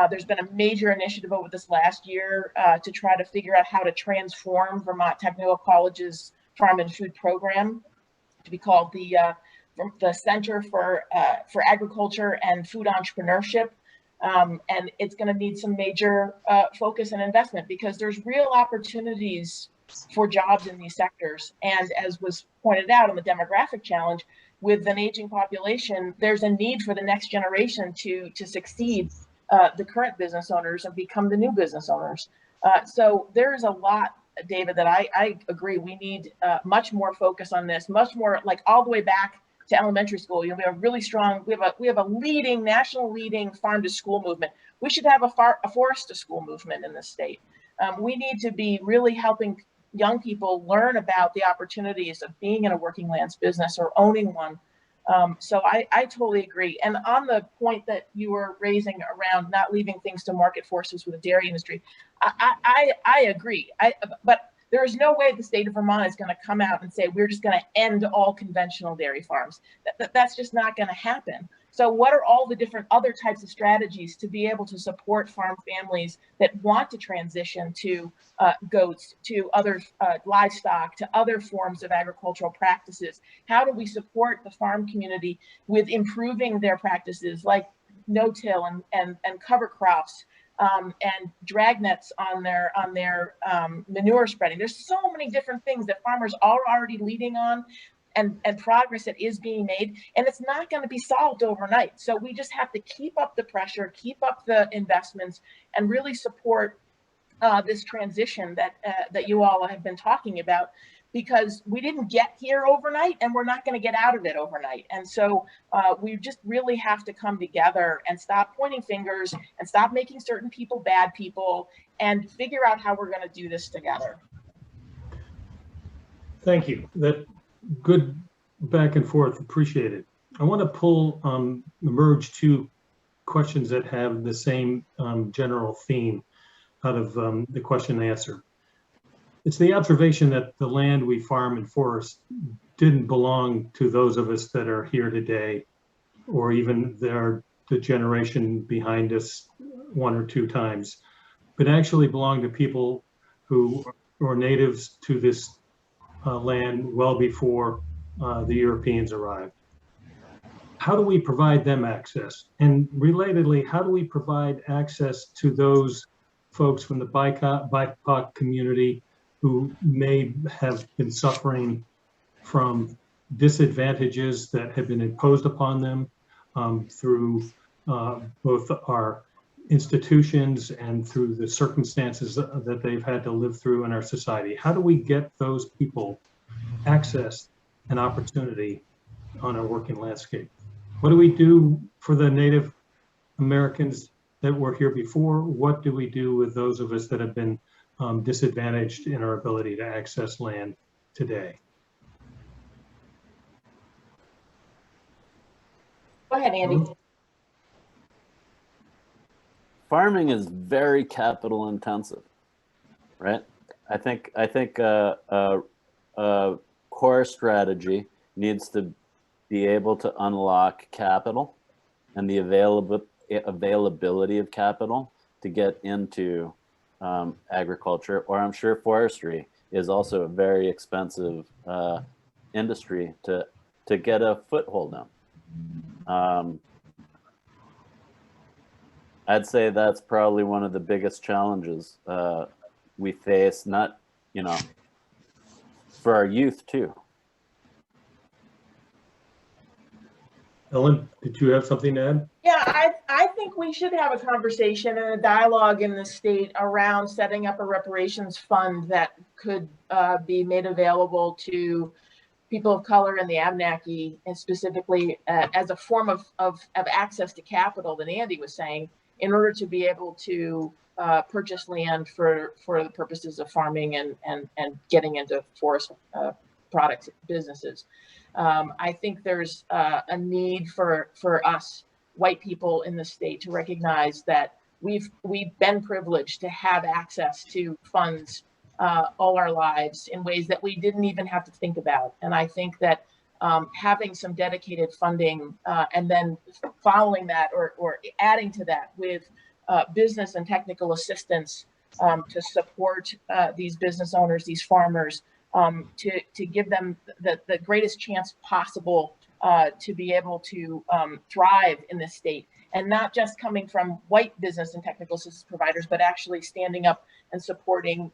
There's been a major initiative over this last year to try to figure out how to transform Vermont Technical College's farm and food program to be called the Center for Agriculture and Food Entrepreneurship. And it's going to need some major focus and investment, because there's real opportunities for jobs in these sectors. And as was pointed out on the demographic challenge, with an aging population, there's a need for the next generation to succeed the current business owners and become the new business owners. So there's a lot, David, that I agree. We need much more focus on this, much more, like all the way back to elementary school. You know, we have a really strong, we have a leading, national leading farm to school movement. We should have a forest to school movement in this state. We need to be really helping young people learn about the opportunities of being in a working lands business or owning one. So I totally agree. And on the point that you were raising around not leaving things to market forces with the dairy industry, I agree. But there is no way the state of Vermont is going to come out and say, we're just going to end all conventional dairy farms. That's just not going to happen. So what are all the different other types of strategies to be able to support farm families that want to transition to goats, to other livestock, to other forms of agricultural practices? How do we support the farm community with improving their practices like no-till and cover crops? And drag nets on their manure spreading. There's so many different things that farmers are already leading on, and progress that is being made, and it's not going to be solved overnight. So we just have to keep up the pressure, keep up the investments, and really support this transition that you all have been talking about, because we didn't get here overnight and we're not going to get out of it overnight. And so we just really have to come together and stop pointing fingers and stop making certain people bad people and figure out how we're going to do this together. Thank you. That good back and forth. Appreciate it. I want to merge 2 questions that have the same general theme out of the question and answer. It's the observation that the land we farm and forest didn't belong to those of us that are here today, or even the generation behind us 1 or 2 times, but actually belonged to people who were natives to this land well before the Europeans arrived. How do we provide them access? And relatedly, how do we provide access to those folks from the BIPOC community who may have been suffering from disadvantages that have been imposed upon them through both our institutions and through the circumstances that they've had to live through in our society? How do we get those people access and opportunity on our working landscape? What do we do for the Native Americans that were here before? What do we do with those of us that have been disadvantaged in our ability to access land today? Go ahead, Andy. Farming is very capital intensive, right? I think a core strategy needs to be able to unlock capital and the availability of capital to get into agriculture, or I'm sure forestry is also a very expensive industry to get a foothold in. I'd say that's probably one of the biggest challenges we face, not, you know, for our youth too. Ellen, did you have something to add? Yeah, I think we should have a conversation and a dialogue in the state around setting up a reparations fund that could be made available to people of color in the Abenaki, and specifically as a form of access to capital that Andy was saying, in order to be able to purchase land for the purposes of farming and getting into forest products businesses. I think there's a need for us white people in the state to recognize that we've been privileged to have access to funds all our lives in ways that we didn't even have to think about. And I think that having some dedicated funding and then following that or adding to that with business and technical assistance to support these business owners, these farmers, to give them the greatest chance possible to be able to thrive in this state, and not just coming from white business and technical assistance providers, but actually standing up and supporting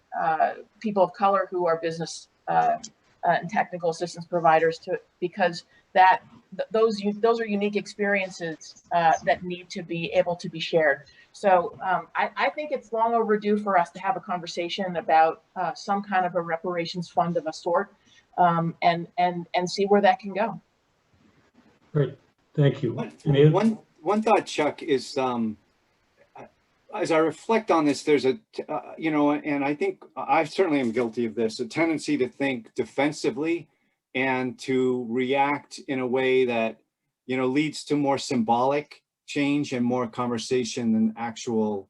people of color who are business and technical assistance providers, because those are unique experiences that need to be able to be shared. So I think it's long overdue for us to have a conversation about some kind of a reparations fund of a sort, and see where that can go. Great, thank you. One thought, Chuck, is as I reflect on this, there's a, you know, and I think I certainly am guilty of this, a tendency to think defensively and to react in a way that, you know, leads to more symbolic change and more conversation than actual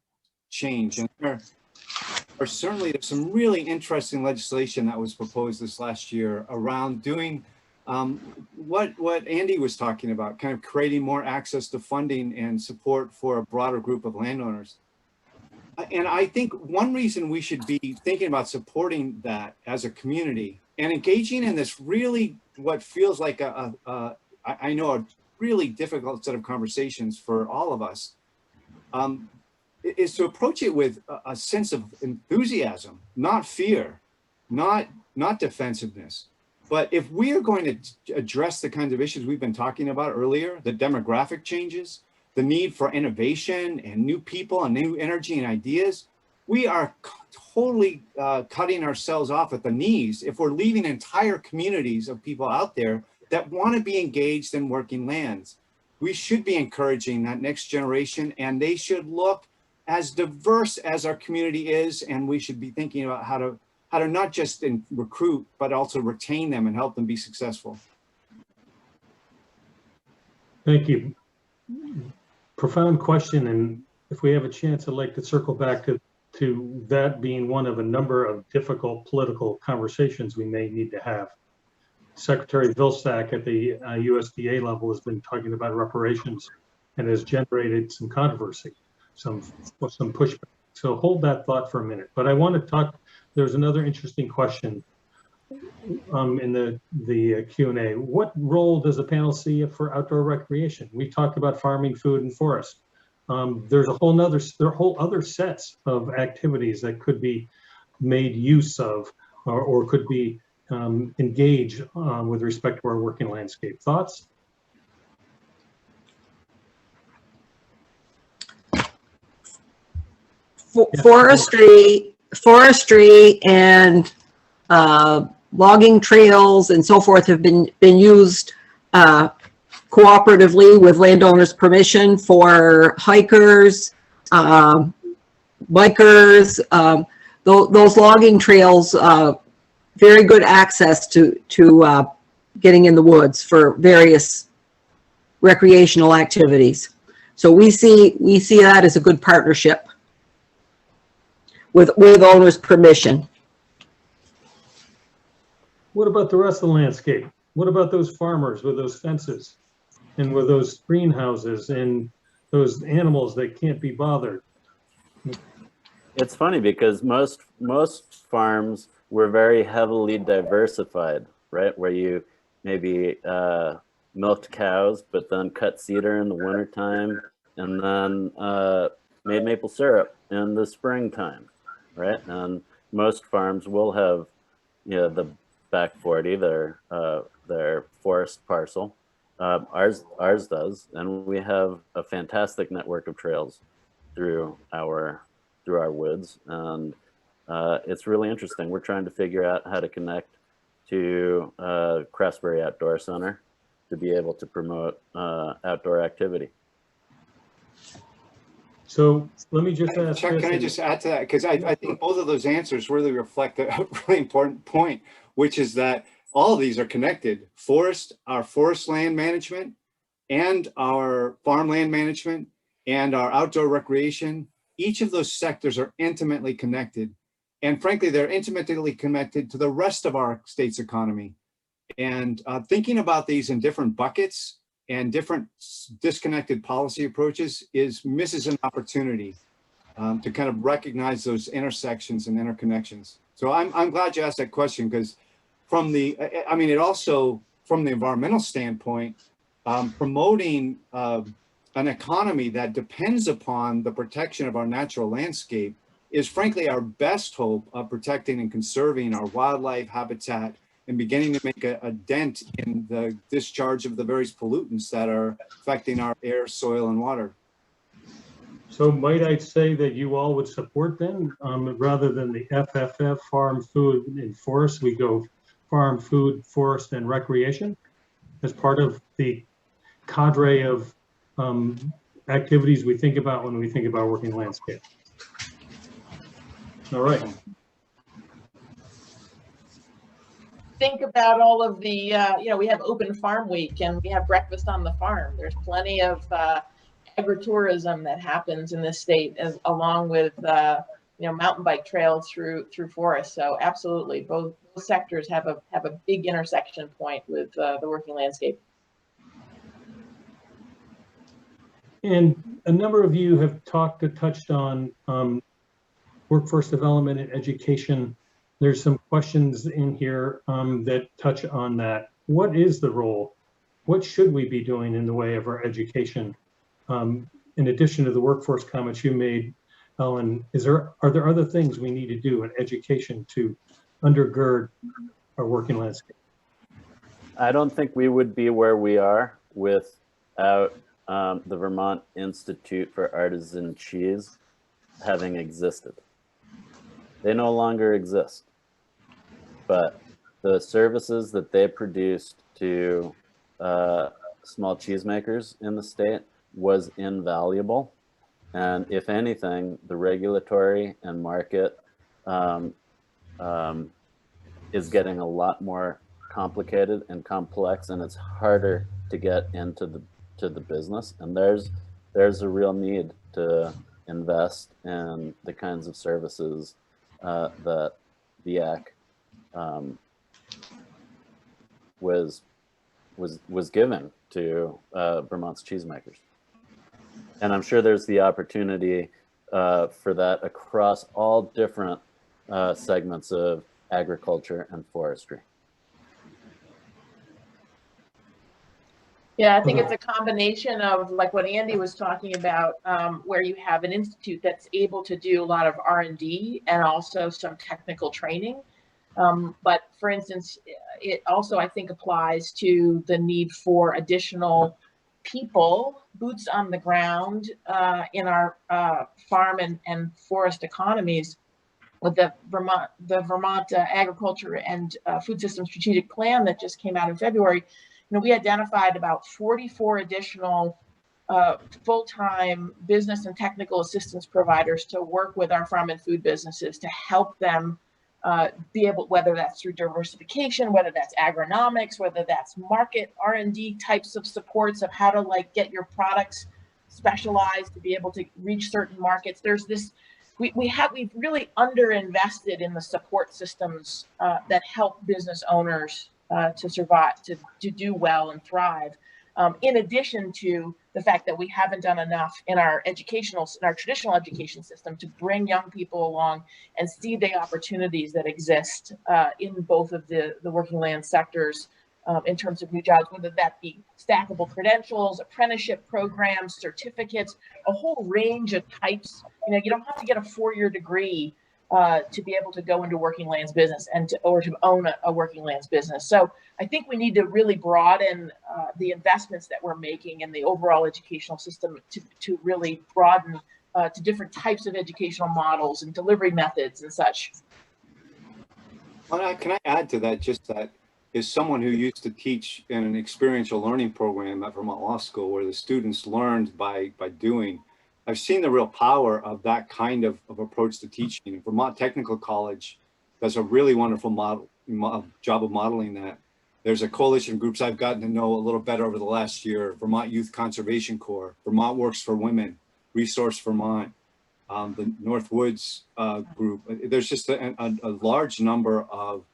change. And there are certainly some really interesting legislation that was proposed this last year around doing what Andy was talking about, kind of creating more access to funding and support for a broader group of landowners. And I think one reason we should be thinking about supporting that as a community and engaging in this really what feels like I know a really difficult set of conversations for all of us, is to approach it with a sense of enthusiasm, not fear, not defensiveness. But if we are going to address the kinds of issues we've been talking about earlier, the demographic changes, the need for innovation and new people and new energy and ideas, we are totally cutting ourselves off at the knees if we're leaving entire communities of people out there that want to be engaged in working lands. We should be encouraging that next generation, and they should look as diverse as our community is, and we should be thinking about how to not just recruit, but also retain them and help them be successful. Thank you. Profound question, and if we have a chance, I'd like to circle back to that being one of a number of difficult political conversations we may need to have. Secretary Vilsack at the USDA level has been talking about reparations and has generated some controversy, some pushback. So hold that thought for a minute. But I want to talk, there's another interesting question in the Q&A. What role does the panel see for outdoor recreation? We talked about farming, food, and forest. There are whole other sets of activities that could be made use of or could be engaged with respect to our working landscape. Thoughts? Forestry and logging trails and so forth have been used cooperatively with landowners' permission for hikers, bikers. Those logging trails, very good access to getting in the woods for various recreational activities. So we see that as a good partnership with owners' permission. What about the rest of the landscape? What about those farmers with those fences and with those greenhouses and those animals that can't be bothered? It's funny because most farms were very heavily diversified, right? Where you maybe milked cows, but then cut cedar in the wintertime, and then made maple syrup in the springtime, right? And most farms will have, the back 40, their forest parcel. Ours does, and we have a fantastic network of trails through our woods, and it's really interesting. We're trying to figure out how to connect to Craftsbury Outdoor Center to be able to promote outdoor activity. So let me just ask Chuck, this. can I just add to that? Because I think both of those answers really reflect a really important point, which is that all of these are connected. Our forest land management and our farmland management and our outdoor recreation, each of those sectors are intimately connected. And frankly, they're intimately connected to the rest of our state's economy. And thinking about these in different buckets and different disconnected policy approaches misses an opportunity to kind of recognize those intersections and interconnections. So I'm glad you asked that question, because it also, from the environmental standpoint, promoting an economy that depends upon the protection of our natural landscape is frankly our best hope of protecting and conserving our wildlife habitat and beginning to make a dent in the discharge of the various pollutants that are affecting our air, soil, and water. So might I say that you all would support then, rather than the FFF, farm, food, and forest, we go farm, food, forest, and recreation as part of the cadre of activities we think about when we think about working landscape. All right. Think about all of the, we have open farm week and we have breakfast on the farm. There's plenty of agritourism that happens in this state, along with mountain bike trails through forests. So absolutely, both sectors have a big intersection point with the working landscape. And a number of you have touched on workforce development and education. There's some questions in here that touch on that. What is the role? What should we be doing in the way of our education? In addition to the workforce comments you made, Ellen, are there other things we need to do in education to undergird our working landscape? I don't think we would be where we are without the Vermont Institute for Artisan Cheese having existed. They no longer exist, but the services that they produced to small cheesemakers in the state was invaluable. And if anything, the regulatory and market is getting a lot more complicated and complex, and it's harder to get into the business. And there's a real need to invest in the kinds of services that VIAC was given to Vermont's cheesemakers. And I'm sure there's the opportunity for that across all different segments of agriculture and forestry. Yeah, I think it's a combination of like what Andy was talking about, where you have an institute that's able to do a lot of R&D and also some technical training. But for instance, it also, I think, applies to the need for additional people, boots on the ground in our farm and forest economies. With the Vermont Agriculture and Food System Strategic Plan that just came out in February, we identified about 44 additional full-time business and technical assistance providers to work with our farm and food businesses to help them be able, whether that's through diversification, whether that's agronomics, whether that's market R&D types of supports of how to get your products specialized to be able to reach certain markets. There's this, we've really underinvested in the support systems that help business owners to survive, to do well and thrive. In addition to the fact that we haven't done enough in our traditional education system to bring young people along and see the opportunities that exist in both of the working land sectors in terms of new jobs, whether that be stackable credentials, apprenticeship programs, certificates, a whole range of types. You know, you don't have to get a 4-year degree to be able to go into working lands business or to own a working lands business. So I think we need to really broaden the investments that we're making in the overall educational system to really broaden to different types of educational models and delivery methods and such. Well, can I add to that, just that is someone who used to teach in an experiential learning program at Vermont Law School where the students learned by doing. I've seen the real power of that kind of approach to teaching. Vermont Technical College does a really wonderful job of modeling that. There's a coalition of groups I've gotten to know a little better over the last year: Vermont Youth Conservation Corps, Vermont Works for Women, Resource Vermont, the Northwoods group. There's just a large number of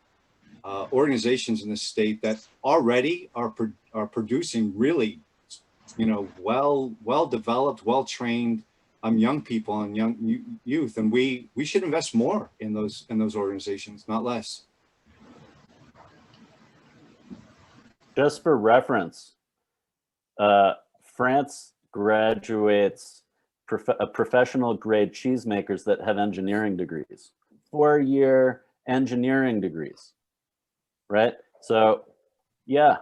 organizations in the state that already are producing really, you know, well developed, well trained young people and young youth, and we should invest more in those organizations, not less. Just for reference, France graduates professional grade cheesemakers that have engineering degrees, 4-year engineering degrees, right? So yeah,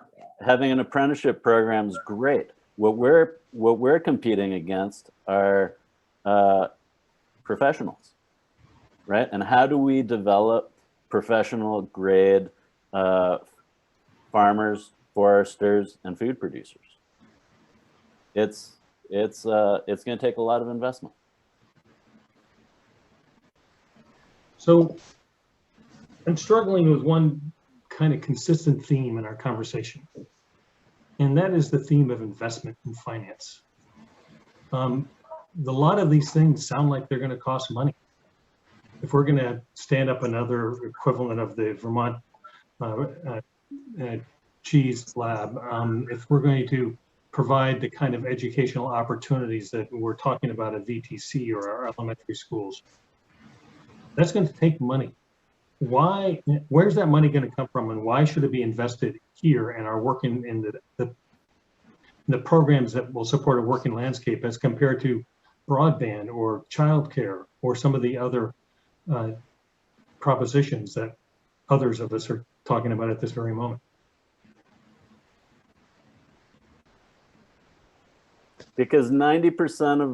having an apprenticeship program is great. What we're competing against are professionals, right? And how do we develop professional grade farmers, foresters, and food producers? It's going to take a lot of investment. So I'm struggling with one kind of consistent theme in our conversation, and that is the theme of investment in finance. A lot of these things sound like they're going to cost money. If we're going to stand up another equivalent of the Vermont cheese lab, if we're going to provide the kind of educational opportunities that we're talking about at VTC or our elementary schools, that's going to take money. Where's that money going to come from, and why should it be invested here and are working in the programs that will support a working landscape as compared to broadband or childcare or some of the other propositions that others of us are talking about at this very moment? Because 90% of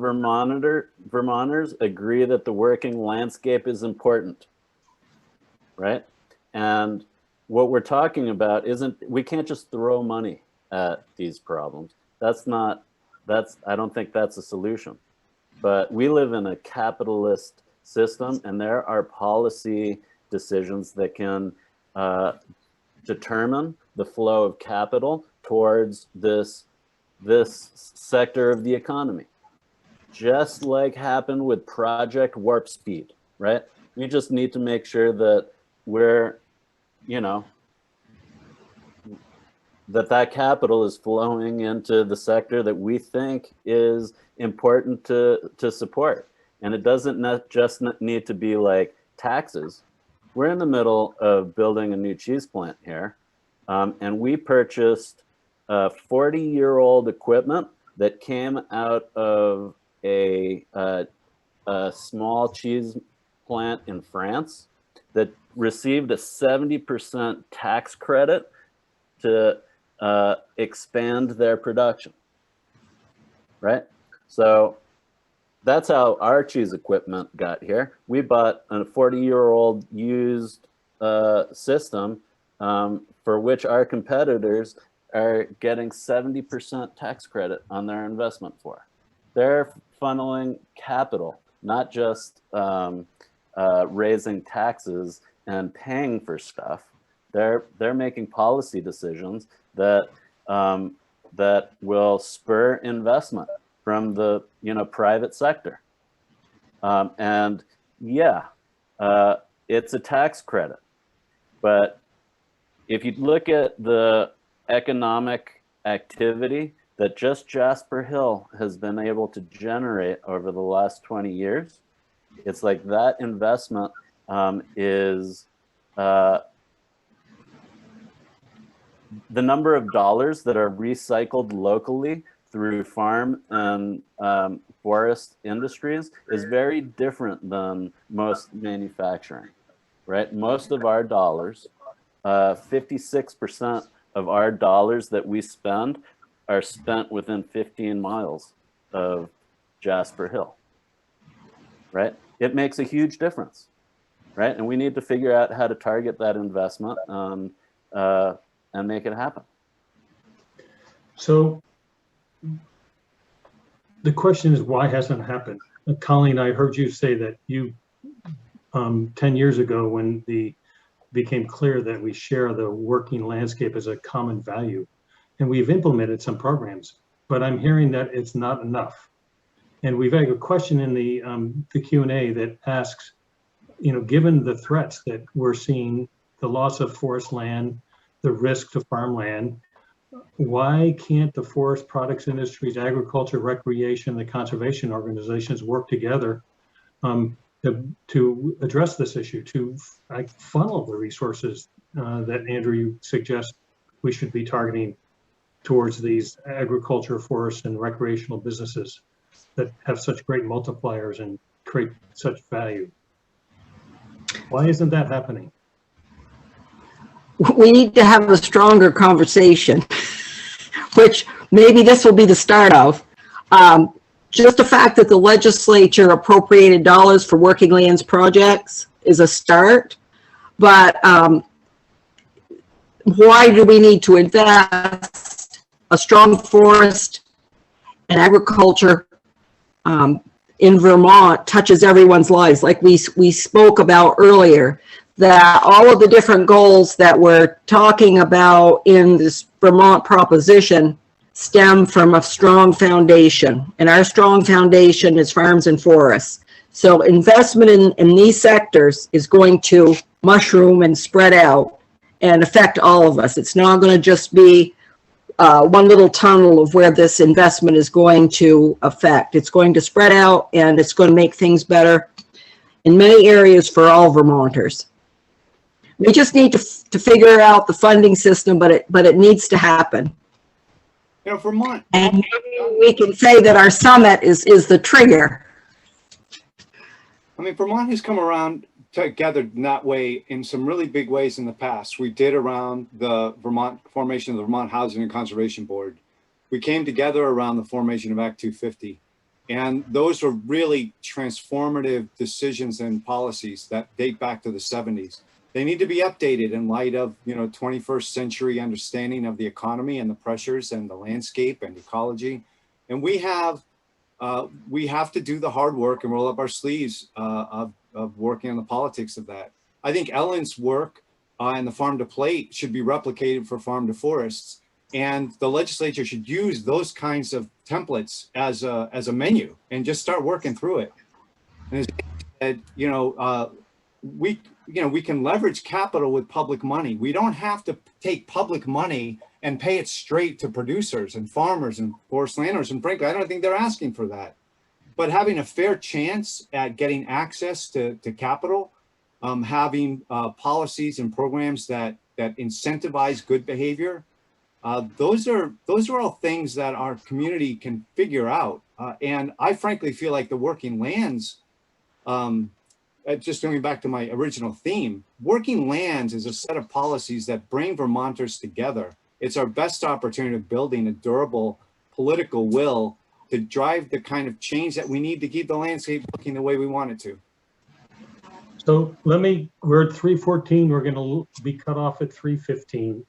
Vermonters agree that the working landscape is important, right? And what we're talking about we can't just throw money at these problems. I don't think that's a solution. But we live in a capitalist system, and there are policy decisions that can determine the flow of capital towards this sector of the economy. Just like happened with Project Warp Speed, right? We just need to make sure that we're, you know, that capital is flowing into the sector that we think is important to support. And it doesn't just need to be like taxes. We're in the middle of building a new cheese plant here, and we purchased 40-year-old equipment that came out of a small cheese plant in France that received a 70% tax credit to expand their production, right? So that's how our cheese equipment got here. We bought a 40-year-old used system for which our competitors are getting 70% tax credit on their investment for. They're funneling capital, not just raising taxes and paying for stuff. They're making policy decisions that that will spur investment from the private sector. And yeah, it's a tax credit, but if you look at the economic activity that just Jasper Hill has been able to generate over the last 20 years, it's like that investment the number of dollars that are recycled locally through farm and forest industries is very different than most manufacturing, right? Most of our dollars, 56% of our dollars that we spend are spent within 15 miles of Jasper Hill, right? It makes a huge difference, right? And we need to figure out how to target that investment and make it happen. So the question is, why hasn't it happened? Colleen, I heard you say that you, 10 years ago, when the became clear that we share the working landscape as a common value, and we've implemented some programs, but I'm hearing that it's not enough. And we've had a question in the Q&A that asks, you know, given the threats that we're seeing, the loss of forest land, the risk to farmland, why can't the forest products industries, agriculture, recreation, the conservation organizations work together to address this issue, to funnel the resources that Andrew, you suggest we should be targeting towards these agriculture, forest, and recreational businesses that have such great multipliers and create such value? Why isn't that happening? We need to have a stronger conversation, which maybe this will be the start of. Just the fact that the legislature appropriated dollars for working lands projects is a start, but why do we need to invest? A strong forest and agriculture in Vermont touches everyone's lives. Like we spoke about earlier, that all of the different goals that we're talking about in this Vermont proposition stem from a strong foundation, and our strong foundation is farms and forests. So investment in these sectors is going to mushroom and spread out and affect all of us. It's not going to just be one little tunnel of where this investment is going to affect. It's going to spread out, and it's going to make things better in many areas for all Vermonters. We just need to figure out the funding system, but it needs to happen. You know, Vermont. And maybe we can say that our summit is the trigger. I mean, Vermont has come around together in that way in some really big ways in the past. We did around the formation of the Vermont Housing and Conservation Board. We came together around the formation of Act 250. And those were really transformative decisions and policies that date back to the 70s. They need to be updated in light of, you know, 21st century understanding of the economy and the pressures and the landscape and ecology. And we have to do the hard work and roll up our sleeves of working on the politics of that. I think Ellen's work and the farm to plate should be replicated for farm to forests. And the legislature should use those kinds of templates as a menu and just start working through it. And as I said, you know, we can leverage capital with public money. We don't have to take public money and pay it straight to producers and farmers and forest landowners. And frankly, I don't think they're asking for that. But having a fair chance at getting access to capital, having policies and programs that incentivize good behavior, those are all things that our community can figure out. And I frankly feel like the working lands, just going back to my original theme, working lands is a set of policies that bring Vermonters together. It's our best opportunity of building a durable political will to drive the kind of change that we need to keep the landscape looking the way we want it to. So we're at 3:14, we're going to be cut off at 3:15.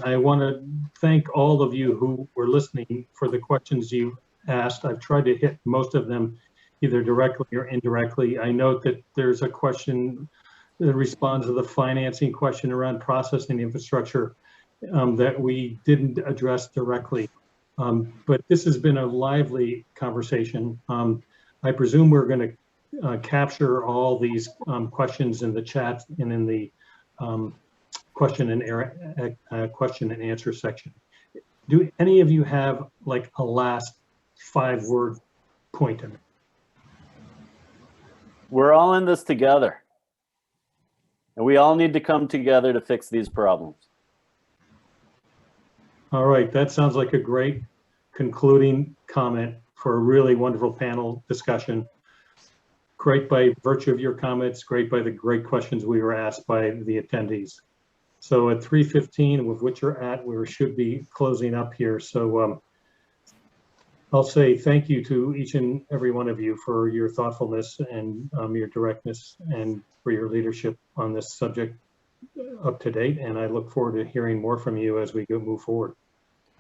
I want to thank all of you who were listening for the questions you asked. I've tried to hit most of them either directly or indirectly. I note that there's a question that responds to the financing question around processing infrastructure that we didn't address directly. But this has been a lively conversation. I presume we're going to capture all these questions in the chat and in the question and answer section. Do any of you have like a last 5-word point in it? We're all in this together, and we all need to come together to fix these problems. All right, that sounds like a great concluding comment for a really wonderful panel discussion. Great by virtue of your comments, great by the great questions we were asked by the attendees. So at 3:15, with which you're at, we should be closing up here. So I'll say thank you to each and every one of you for your thoughtfulness and your directness and for your leadership on this subject up to date. And I look forward to hearing more from you as we move forward.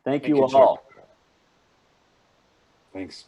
Thank Thank you you, Chuck. all. Thanks.